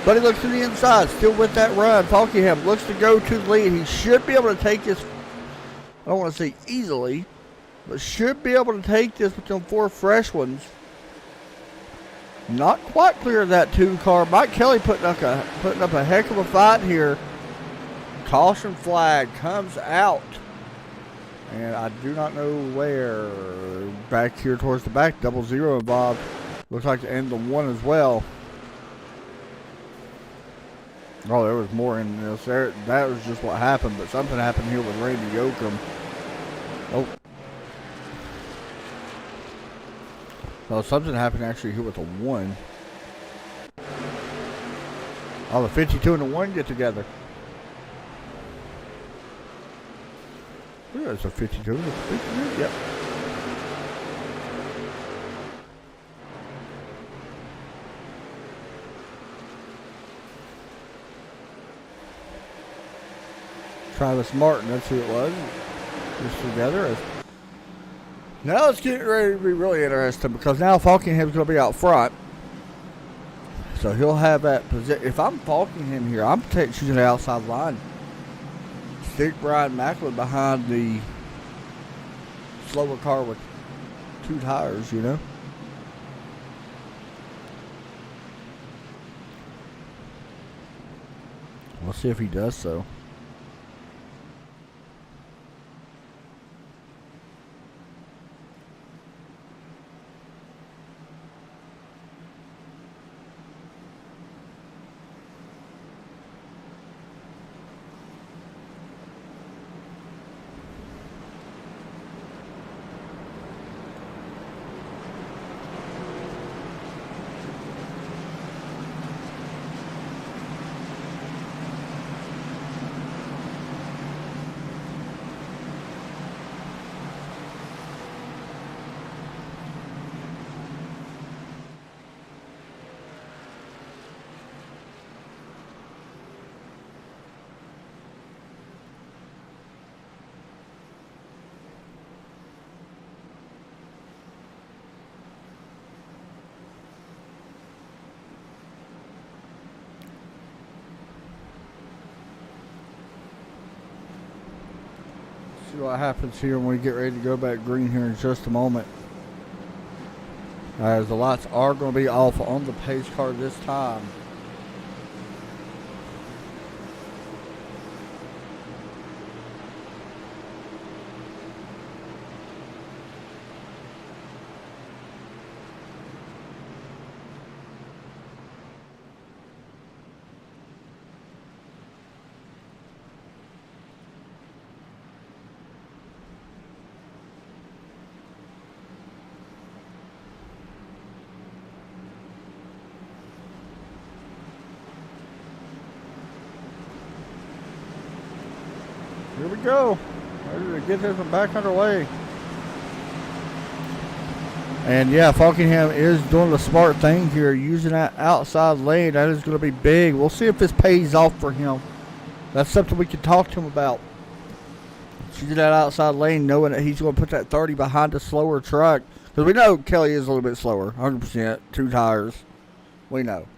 But he looks to the inside, still with that run. Falkenham looks to go to the lead. He should be able to take this, I don't want to say easily, but should be able to take this with them 4 fresh ones. Not quite clear of that 2-car. Mike Kelly putting up a heck of a fight here. Caution flag comes out. And I do not know where. Back here towards the back, 00 involved. Looks like the end of 1 as well. Oh, there was more in this. That was just what happened, but something happened here with Randy Yoakum. Oh, something happened actually here with a 1. Oh, the 52 and the 1 get together. There's a 52 and a 52. Yep. Travis Martin, that's who it was. Just together. Now it's getting ready to be really interesting because now Falkingham's going to be out front. So he'll have that position. If I'm Falkingham here, I'm choosing the outside line. Stick Brian Macklin behind the slower car with 2 tires, you know. We'll see if he does so. see what happens here when we get ready to go back green here in just a moment. As the lights are going to be off on the pace car this time. Here we go. Ready to get this one back underway. And yeah, Falkingham is doing the smart thing here, using that outside lane. That is going to be big. We'll see if this pays off for him. That's something we can talk to him about. Using that outside lane, knowing that he's going to put that 30 behind a slower truck. Because we know Kelly is a little bit slower, 100%, 2 tires. We know.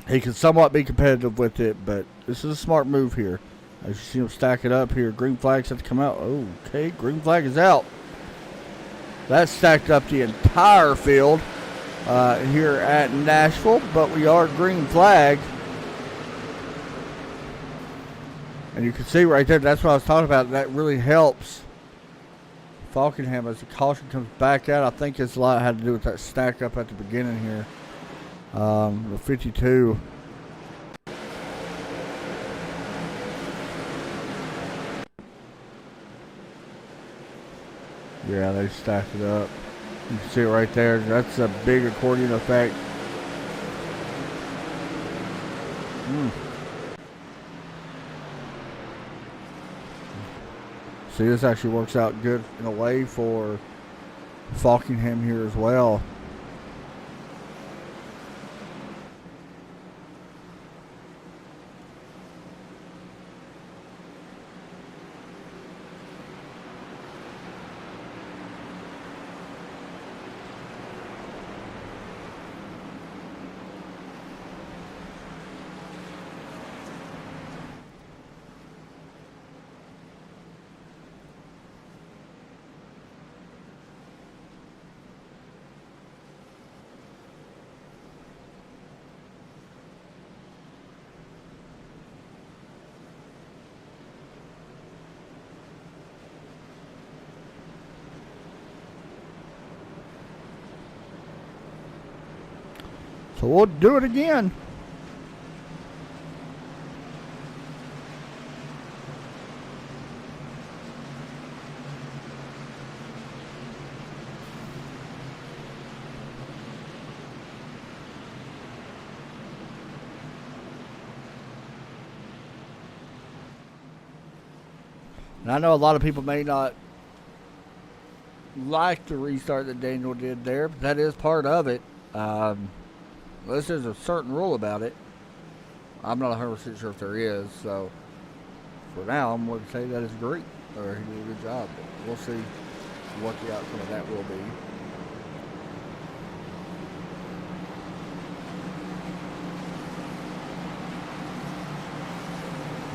He can somewhat be competitive with it, but this is a smart move here. As you see him stack it up here, green flags have to come out. Okay, green flag is out. That stacked up the entire field here at Nashville, but we are green flag. And you can see right there, that's what I was talking about. That really helps Falkingham as the caution comes back out. I think it's a lot had to do with that stack up at the beginning here. The 52. Yeah, they stacked it up. You can see it right there. That's a big accordion effect. See, this actually works out good in a way for Falkingham here as well. So we'll do it again. And I know a lot of people may not like the restart that Daniel did there, but that is part of it. Unless there's a certain rule about it. I'm not 100% sure if there is, so for now I'm going to say that is great, or he did a good job. But we'll see what the outcome of that will be.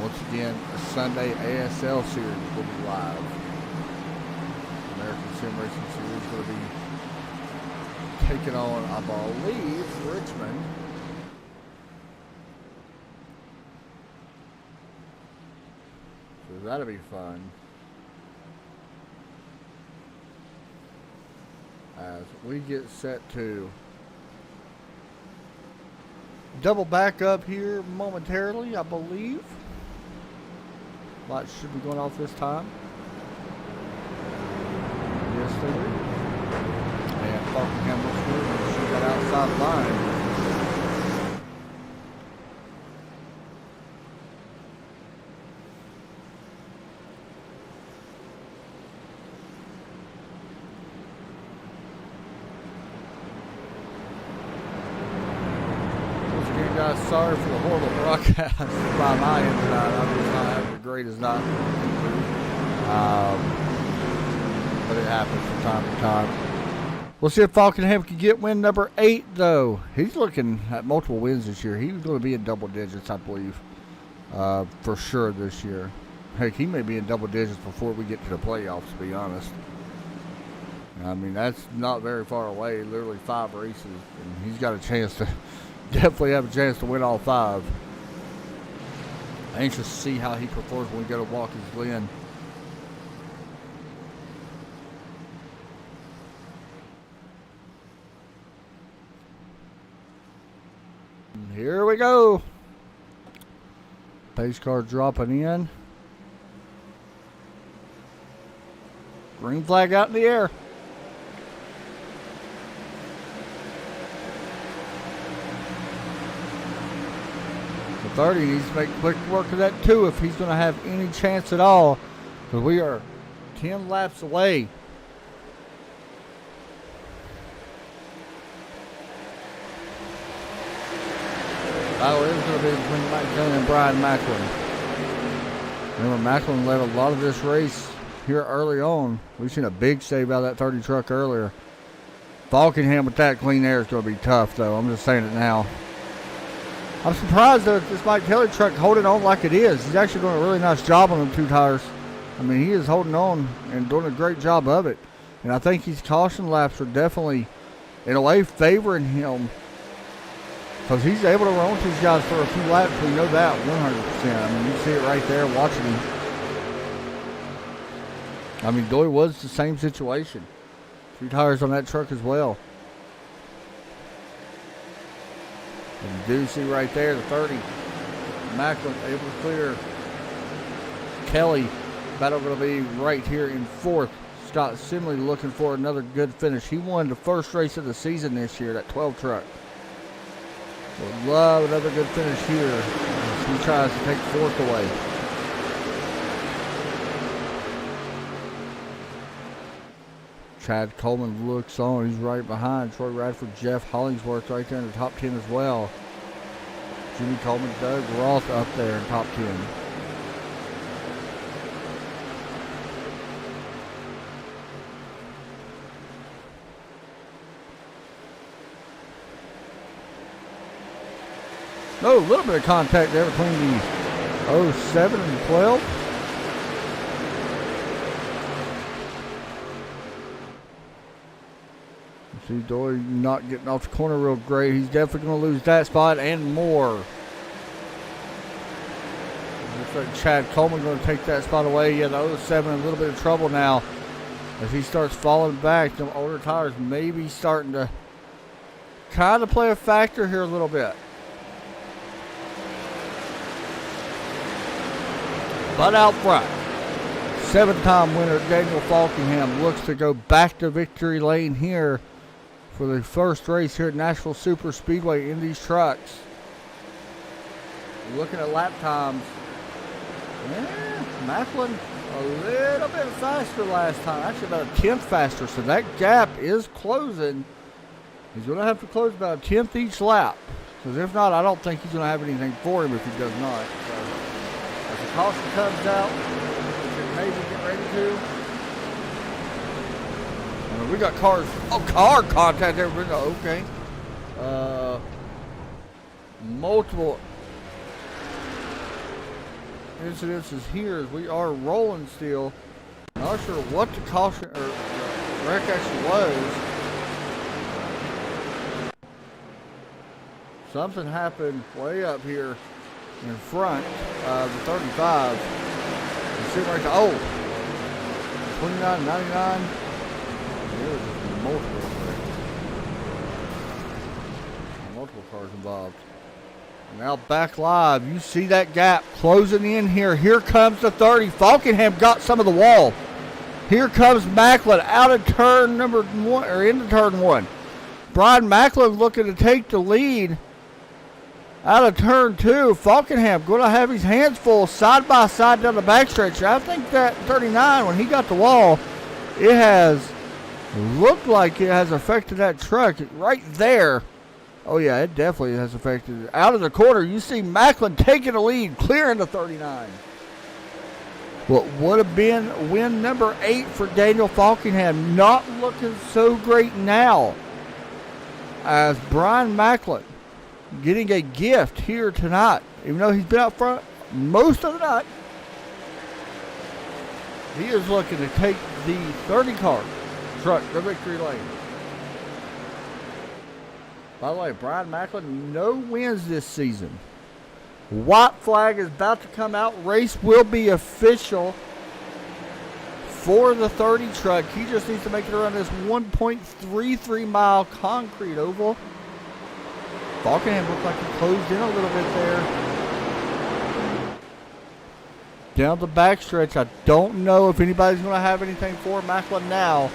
Once again, a Sunday ASL series will be live. American Sim Racing Series will be taking on, I believe, Richmond. So that'll be fun. As we get set to double back up here momentarily, I believe. Lights should be going off this time. Yes, they do. And Falkingham looks good and shoot that outside line. Once again, guys, sorry for the horrible broadcast by my end tonight. I'm just not having the greatest night. But it happens from time to time. We'll see if Falkingham can get win number 8, though. He's looking at multiple wins this year. He's going to be in double digits, I believe. for sure this year. Heck, he may be in double digits before we get to the playoffs, to be honest. I mean, that's not very far away, literally 5 races. And he's got a chance to, definitely have a chance to win all 5. Anxious to see how he performs when we go to Watkins Glen. Here we go. Pace car dropping in. Green flag out in the air. The 30 needs to make quick work of that too if he's going to have any chance at all. Because we are 10 laps away. Oh, it is going to be between Mike Dillon and Brian Macklin. Remember, Macklin led a lot of this race here early on. We've seen a big save out of that 30 truck earlier. Falkingham with that clean air is going to be tough, though. I'm just saying it now. I'm surprised that this Mike Kelly truck holding on like it is. He's actually doing a really nice job on them 2 tires. I mean, he is holding on and doing a great job of it. And I think his caution laps are definitely, in a way, favoring him. Because he's able to run with these guys for a few laps. We know that 100%. I mean, you see it right there watching him. I mean, Doyle was the same situation. 2 tires on that truck as well. And you do see right there the 30. Macklin able to clear. Kelly battle going to be right here in 4th. Scott Simley looking for another good finish. He won the first race of the season this year, that 12 truck. Would love another good finish here as he tries to take 4th away. Chad Coleman looks on. He's right behind Troy Radford, Jeff Hollingsworth right there in the top 10 as well. Jimmy Coleman, Doug Roth up there in top 10. Oh, a little bit of contact there between the 07 and 12. You see Dory not getting off the corner real great. He's definitely going to lose that spot and more. Looks like Chad Coleman going to take that spot away. Yeah, the 07 in a little bit of trouble now. As he starts falling back, the older tires may be starting to kind of play a factor here a little bit. But out front, 7-time winner Daniel Falkingham looks to go back to victory lane here for the first race here at Nashville Super Speedway in these trucks. Looking at lap times, yeah, Macklin a little bit faster last time, actually about a 10th faster, so that gap is closing. He's going to have to close about a 10th each lap, because if not, I don't think he's going to have anything for him if he does not. So, as the caution comes out, which it may be getting ready to. We got cars. Oh, car contact there. Okay. Multiple incidences here as we are rolling still. Not sure what the caution or wreck actually was. Something happened way up here in front of the 35. You see right there. Oh, 29.99. There was multiple cars involved. And now back live. You see that gap closing in here. Here comes the 30. Falkingham got some of the wall. Here comes Macklin out of turn number 1 or into turn 1. Brian Macklin looking to take the lead out of turn 2. Falkingham going to have his hands full side by side down the backstretch. I think that 39, when he got the wall, it has looked like it has affected that truck right there. Oh yeah, it definitely has affected it. Out of the corner, you see Macklin taking the lead, clearing the 39. What would have been win number 8 for Daniel Falkingham, not looking so great now. As Brian Macklin getting a gift here tonight. Even though he's been out front most of the night. He is looking to take the 30 car truck to victory lane. By the way, Brian Macklin, no wins this season. White flag is about to come out. Race will be official for the 30 truck. He just needs to make it around this 1.33 mile concrete oval. Falkenham looked like he closed in a little bit there. Down the backstretch, I don't know if anybody's going to have anything for Macklin now.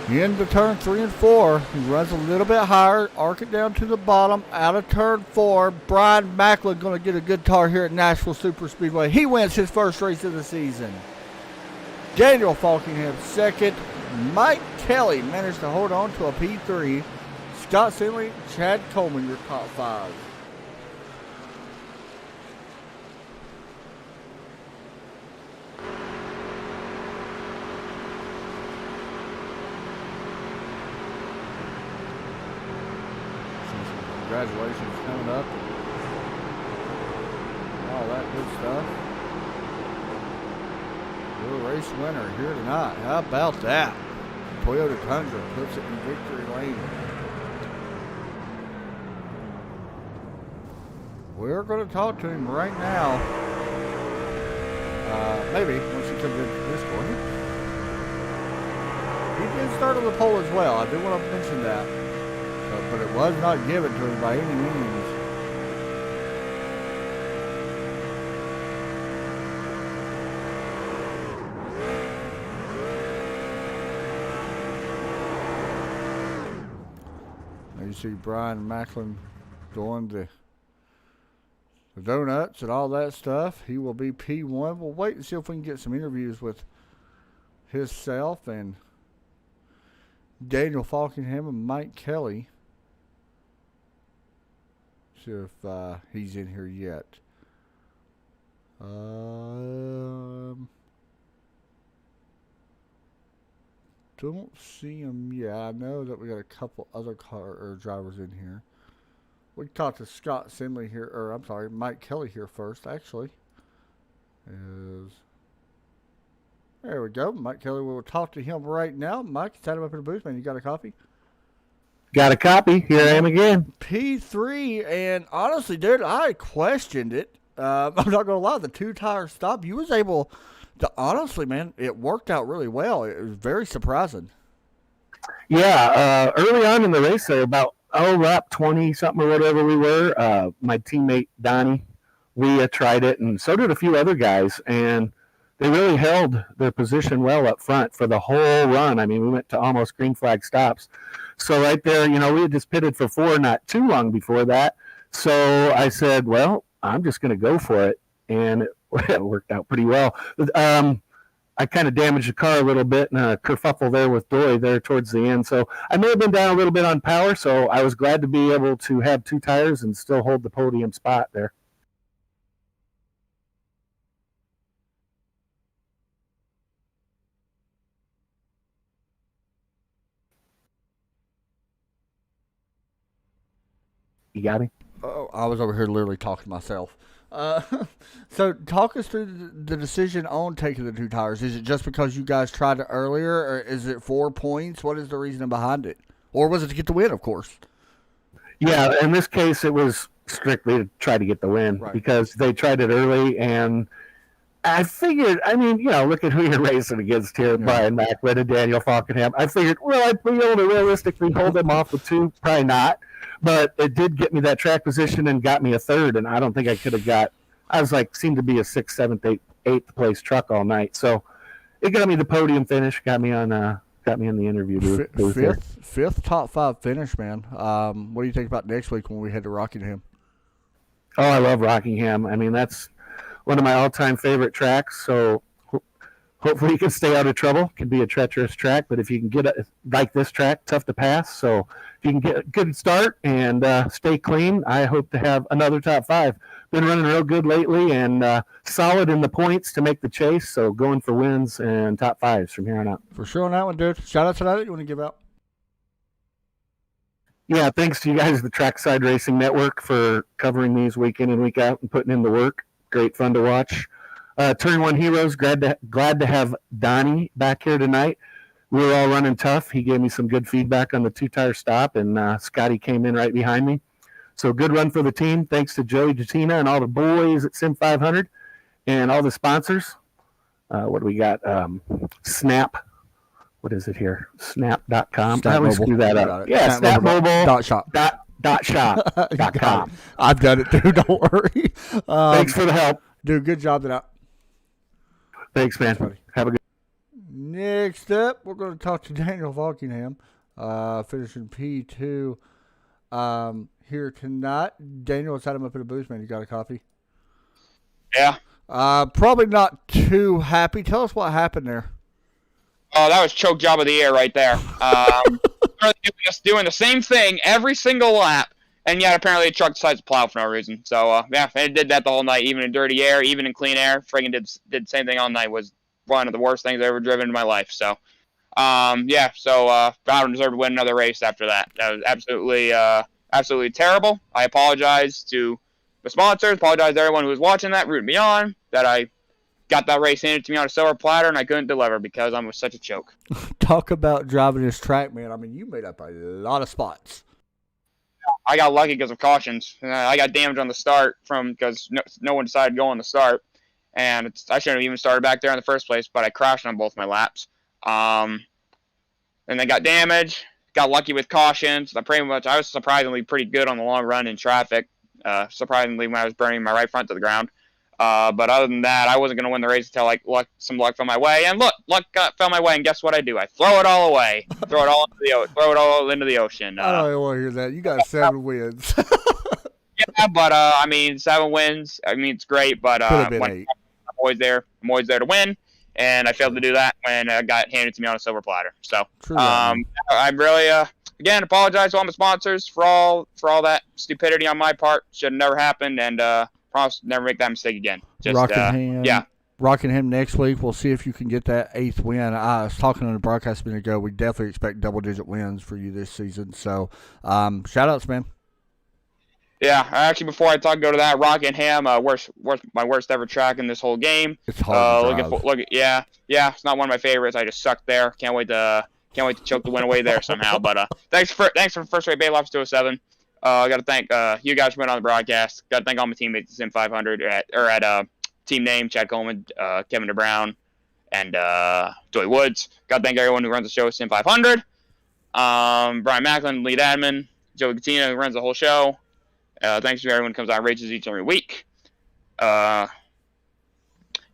Into turn 3 and 4. He runs a little bit higher, arc it down to the bottom, out of turn 4. Brian Macklin going to get a good tar here at Nashville Super Speedway. He wins his first race of the season. Daniel Falkenham second. Mike Kelly managed to hold on to a P3. Scott Sinley, Chad Coleman, your top 5. Congratulations coming up. All that good stuff. Your race winner here tonight. How about that? Toyota Tundra puts it in victory lane. We're going to talk to him right now. Maybe once he comes into Discord. He did start on the pole as well. I do want to mention that. But it was not given to him by any means. Now you see Brian Macklin doing the donuts and all that stuff. He will be P1. We'll wait and see if we can get some interviews with himself and Daniel Falkenham and Mike Kelly. See if he's in here yet. Don't see him yet. I know that we got a couple other drivers in here. We talked to Scott Sinley here, or I'm sorry, Mike Kelly here first. Actually, there we go. Mike Kelly. We'll talk to him right now. Mike, set him up in the booth, man. You got a copy? Got a copy. Here I am again. P3, and honestly, dude, I questioned it. I'm not going to lie. The 2-tire stop, you was able to, honestly, man, it worked out really well. It was very surprising. Yeah, early on in the race there, about, lap 20-something or whatever we were, my teammate, Donnie, we tried it, and so did a few other guys, and they really held their position well up front for the whole run. I mean, we went to almost green flag stops. So right there, we had just pitted for 4 not too long before that. So I said, well, I'm just going to go for it. And it worked out pretty well. I kind of damaged the car a little bit in a kerfuffle there with Dory there towards the end. So I may have been down a little bit on power. So I was glad to be able to have 2 tires and still hold the podium spot there. You got me? Oh, I was over here literally talking to myself. So talk us through the decision on taking the 2 tires. Is it just because you guys tried it earlier, or is it 4 points? What is the reasoning behind it? Or was it to get the win, of course? Yeah, in this case, it was strictly to try to get the win, right, because they tried it early, and I figured, look at who you're racing against here, yeah. Brian Macklin and Daniel Falkenham. I figured, well, I'd be able to realistically hold them off with 2, probably not. But it did get me that track position and got me a 3rd, and I don't think I could have seemed to be a 6th, 7th, 8th place truck all night. So it got me the podium finish, got me in the interview booth. Fifth top 5 finish, man. What do you think about next week when we head to Rockingham? Oh, I love Rockingham. I mean, that's one of my all-time favorite tracks. So hopefully you can stay out of trouble. It can be a treacherous track, but if you can get it like this track, tough to pass. So if you can get a good start and stay clean, I hope to have another top 5. Been running real good lately and solid in the points to make the chase. So going for wins and top 5s from here on out. For sure on that one, dude. Shout out to that you want to give out? Yeah, thanks to you guys, the Trackside Racing Network, for covering these week in and week out and putting in the work. Great fun to watch. Turn One Heroes, glad to have Donnie back here tonight. We were all running tough. He gave me some good feedback on the 2-tire stop, and Scotty came in right behind me. So good run for the team. Thanks to Joey Jatina and all the boys at Sim 500 and all the sponsors. What do we got? Snap. What is it here? Snap.com. I always screw that up. Yeah, snapmobile.shop.com. I've done it too. Don't worry. Thanks for the help. Dude, good job tonight. Thanks, man. Have a good. Next up, we're going to talk to Daniel Valkingham, finishing P2 here tonight. Daniel, let's have him up in the booth, man. You got a copy? Yeah. Probably not too happy. Tell us what happened there. Oh, that was choke job of the year right there. Just doing the same thing every single lap, and yet apparently the truck decides to plow for no reason. So, yeah, it did that the whole night, even in dirty air, even in clean air. Friggin' did the same thing all night. Was one of the worst things I've ever driven in my life. So, yeah, so Bowden deserved to win another race after that. That was absolutely terrible. I apologize to the sponsors, apologize to everyone who was watching that, rooting me on, that I got that race handed to me on a silver platter and I couldn't deliver because I was such a choke. Talk about driving this track, man. I mean, you made up a lot of spots. I got lucky because of cautions. I got damage on the start because no one decided to go on the start. And I shouldn't have even started back there in the first place, but I crashed on both my laps. And then got damage, got lucky with cautions. I was surprisingly pretty good on the long run in traffic, surprisingly when I was burning my right front to the ground. But other than that, I wasn't going to win the race until some luck fell my way. And look, luck fell my way, and guess what I do? I throw it all away. Throw it all into the ocean. I don't even want to hear that. You got 7 wins. Yeah, but I mean, 7 wins. I mean, it's great, but Could have been 8. I'm always there to win, and I failed to do that when it got handed to me on a silver platter. So, I really again apologize to all my sponsors for all that stupidity on my part. Should have never happened, and promise to never make that mistake again. Just Rockingham, yeah. Rockingham next week. We'll see if you can get that 8th win. I was talking on the broadcast a minute ago. We definitely expect double-digit wins for you this season. So, shout-outs, man. Yeah, actually, before I go to that, Rockingham, my worst ever track in this whole game. It's hard to drive. Yeah, it's not one of my favorites. I just sucked there. Can't wait to choke the win away there somehow. But thanks for First Rate Baylof's 207. I got to thank you guys for being on the broadcast. Got to thank all my teammates at Sim 500 at team name Chad Coleman, Kevin DeBrown, and Joey Woods. Got to thank everyone who runs the show at Sim 500. Brian Macklin, lead admin. Joey Katina, who runs the whole show. Thanks to everyone who comes out and races each and every week. Yeah,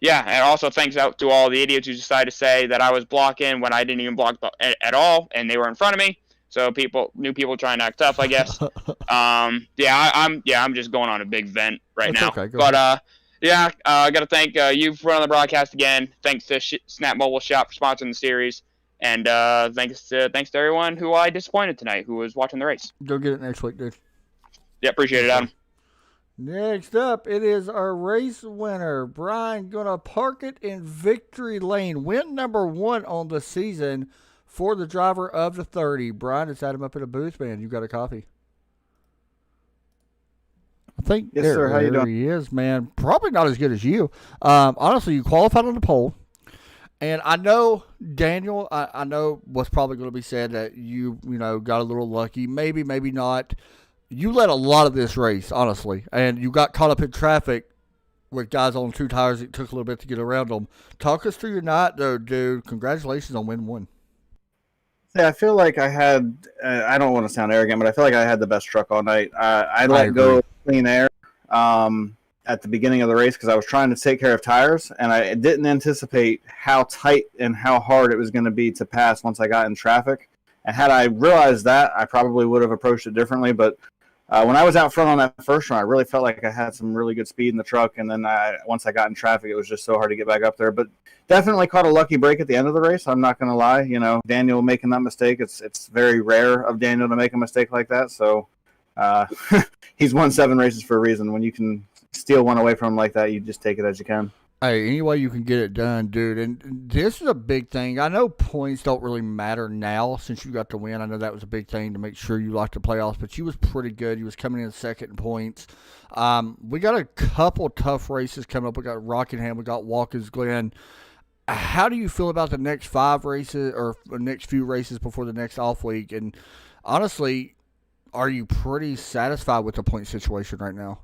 and also thanks out to all the idiots who decided to say that I was blocking when I didn't even block at all, and they were in front of me. So new people trying to act tough, I guess. I'm just going on a big vent right now. Okay, but I got to thank you for running the broadcast again. Thanks to Snap Mobile Shop for sponsoring the series, and thanks to everyone who I disappointed tonight who was watching the race. Go get it next week, dude. Yeah, appreciate it, Adam. Next up, it is our race winner. Brian gonna park it in victory lane. Win number 1 on the season for the driver of the 30. Brian, let's add him up in a booth, man. You got a copy? I think yes, sir. How you doing? He is, man. Probably not as good as you. Honestly, you qualified on the pole. And I know, Daniel, I know what's probably going to be said that you got a little lucky. Maybe, maybe not. You led a lot of this race, honestly, and you got caught up in traffic with guys on 2 tires. It took a little bit to get around them. Talk us through your night, though, dude. Congratulations on winning 1. Yeah, I feel like I had, I don't want to sound arrogant, but I feel like I had the best truck all night. I let go of clean air at the beginning of the race because I was trying to take care of tires, and I didn't anticipate how tight and how hard it was going to be to pass once I got in traffic. And had I realized that, I probably would have approached it differently, but when I was out front on that first run, I really felt like I had some really good speed in the truck, and then once I got in traffic, it was just so hard to get back up there. But definitely caught a lucky break at the end of the race. I'm not going to lie. Daniel making that mistake, it's very rare of Daniel to make a mistake like that. So he's won 7 races for a reason. When you can steal one away from him like that, you just take it as you can. Hey, any way you can get it done, dude. And this is a big thing. I know points don't really matter now since you got the win. I know that was a big thing to make sure you locked the playoffs, but you was pretty good. You was coming in second in points. We got a couple tough races coming up. We got Rockingham. We got Watkins Glen. How do you feel about the next 5 races or next few races before the next off week? And honestly, are you pretty satisfied with the point situation right now?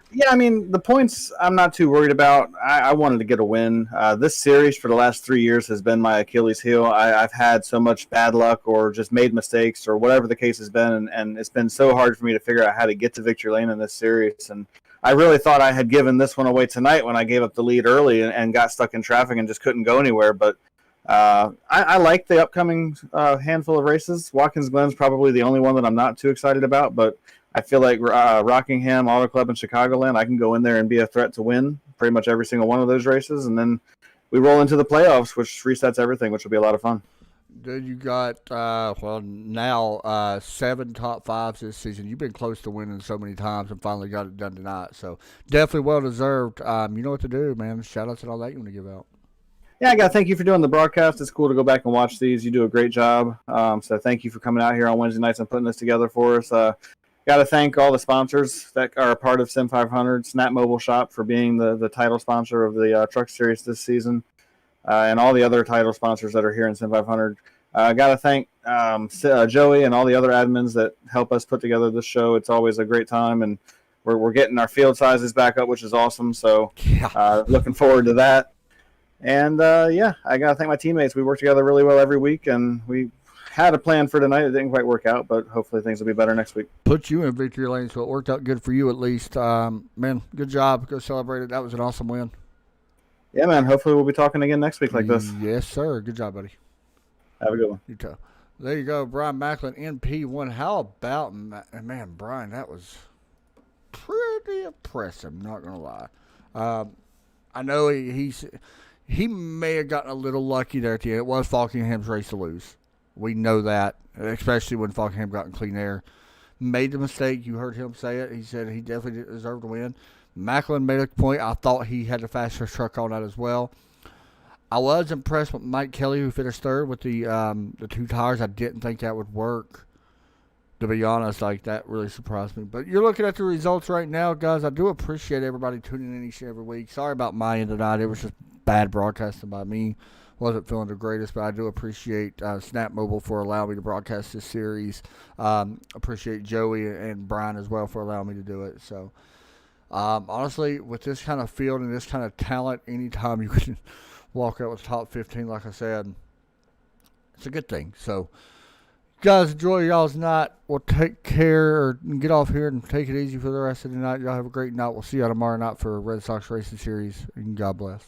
Yeah, I mean, the points I'm not too worried about. I wanted to get a win. This series for the last 3 years has been my Achilles heel. I've had so much bad luck or just made mistakes or whatever the case has been, and it's been so hard for me to figure out how to get to victory lane in this series. And I really thought I had given this one away tonight when I gave up the lead early and got stuck in traffic and just couldn't go anywhere. But I like the upcoming handful of races. Watkins Glen's probably the only one that I'm not too excited about, but I feel like Rockingham, Auto Club, and Chicagoland, I can go in there and be a threat to win pretty much every single one of those races. And then we roll into the playoffs, which resets everything, which will be a lot of fun. Dude, you got, now 7 top 5s this season. You've been close to winning so many times and finally got it done tonight. So definitely well-deserved. You know what to do, man. Shout-outs and all that you want to give out. Yeah, I got to thank you for doing the broadcast. It's cool to go back and watch these. You do a great job. So thank you for coming out here on Wednesday nights and putting this together for us. Got to thank all the sponsors that are a part of Sim 500, Snap Mobile Shop for being the title sponsor of the Truck Series this season, and all the other title sponsors that are here in Sim 500. Got to thank Joey and all the other admins that help us put together this show. It's always a great time, and we're getting our field sizes back up, which is awesome. So looking forward to that. And, I got to thank my teammates. We work together really well every week, and we had a plan for tonight. It didn't quite work out, but hopefully things will be better next week. Put you in victory lane, so it worked out good for you at least. Man, good job. Go celebrate it. That was an awesome win. Yeah, man. Hopefully we'll be talking again next week like this. Yes, sir. Good job, buddy. Have a good one. You too. There you go, Brian Macklin, NP1. How about, man, Brian, that was pretty impressive, not going to lie. I know he may have gotten a little lucky there at the end. It was Falkingham's race to lose. We know that, especially when Falkingham got in clean air. Made the mistake. You heard him say it. He said he definitely deserved to win. Macklin made a point. I thought he had the fastest truck on that as well. I was impressed with Mike Kelly, who finished third with the 2 tires. I didn't think that would work. To be honest, that really surprised me. But you're looking at the results right now, guys. I do appreciate everybody tuning in each and every week. Sorry about my end tonight. It was just bad broadcasting by me. Wasn't feeling the greatest, but I do appreciate Snap Mobile for allowing me to broadcast this series. Appreciate Joey and Brian as well for allowing me to do it. So, honestly, with this kind of field and this kind of talent, anytime you can walk out with top 15, like I said, it's a good thing. So, guys, enjoy y'all's night. We'll take care or get off here and take it easy for the rest of the night. Y'all have a great night. We'll see y'all tomorrow night for Red Sox Racing Series. And God bless.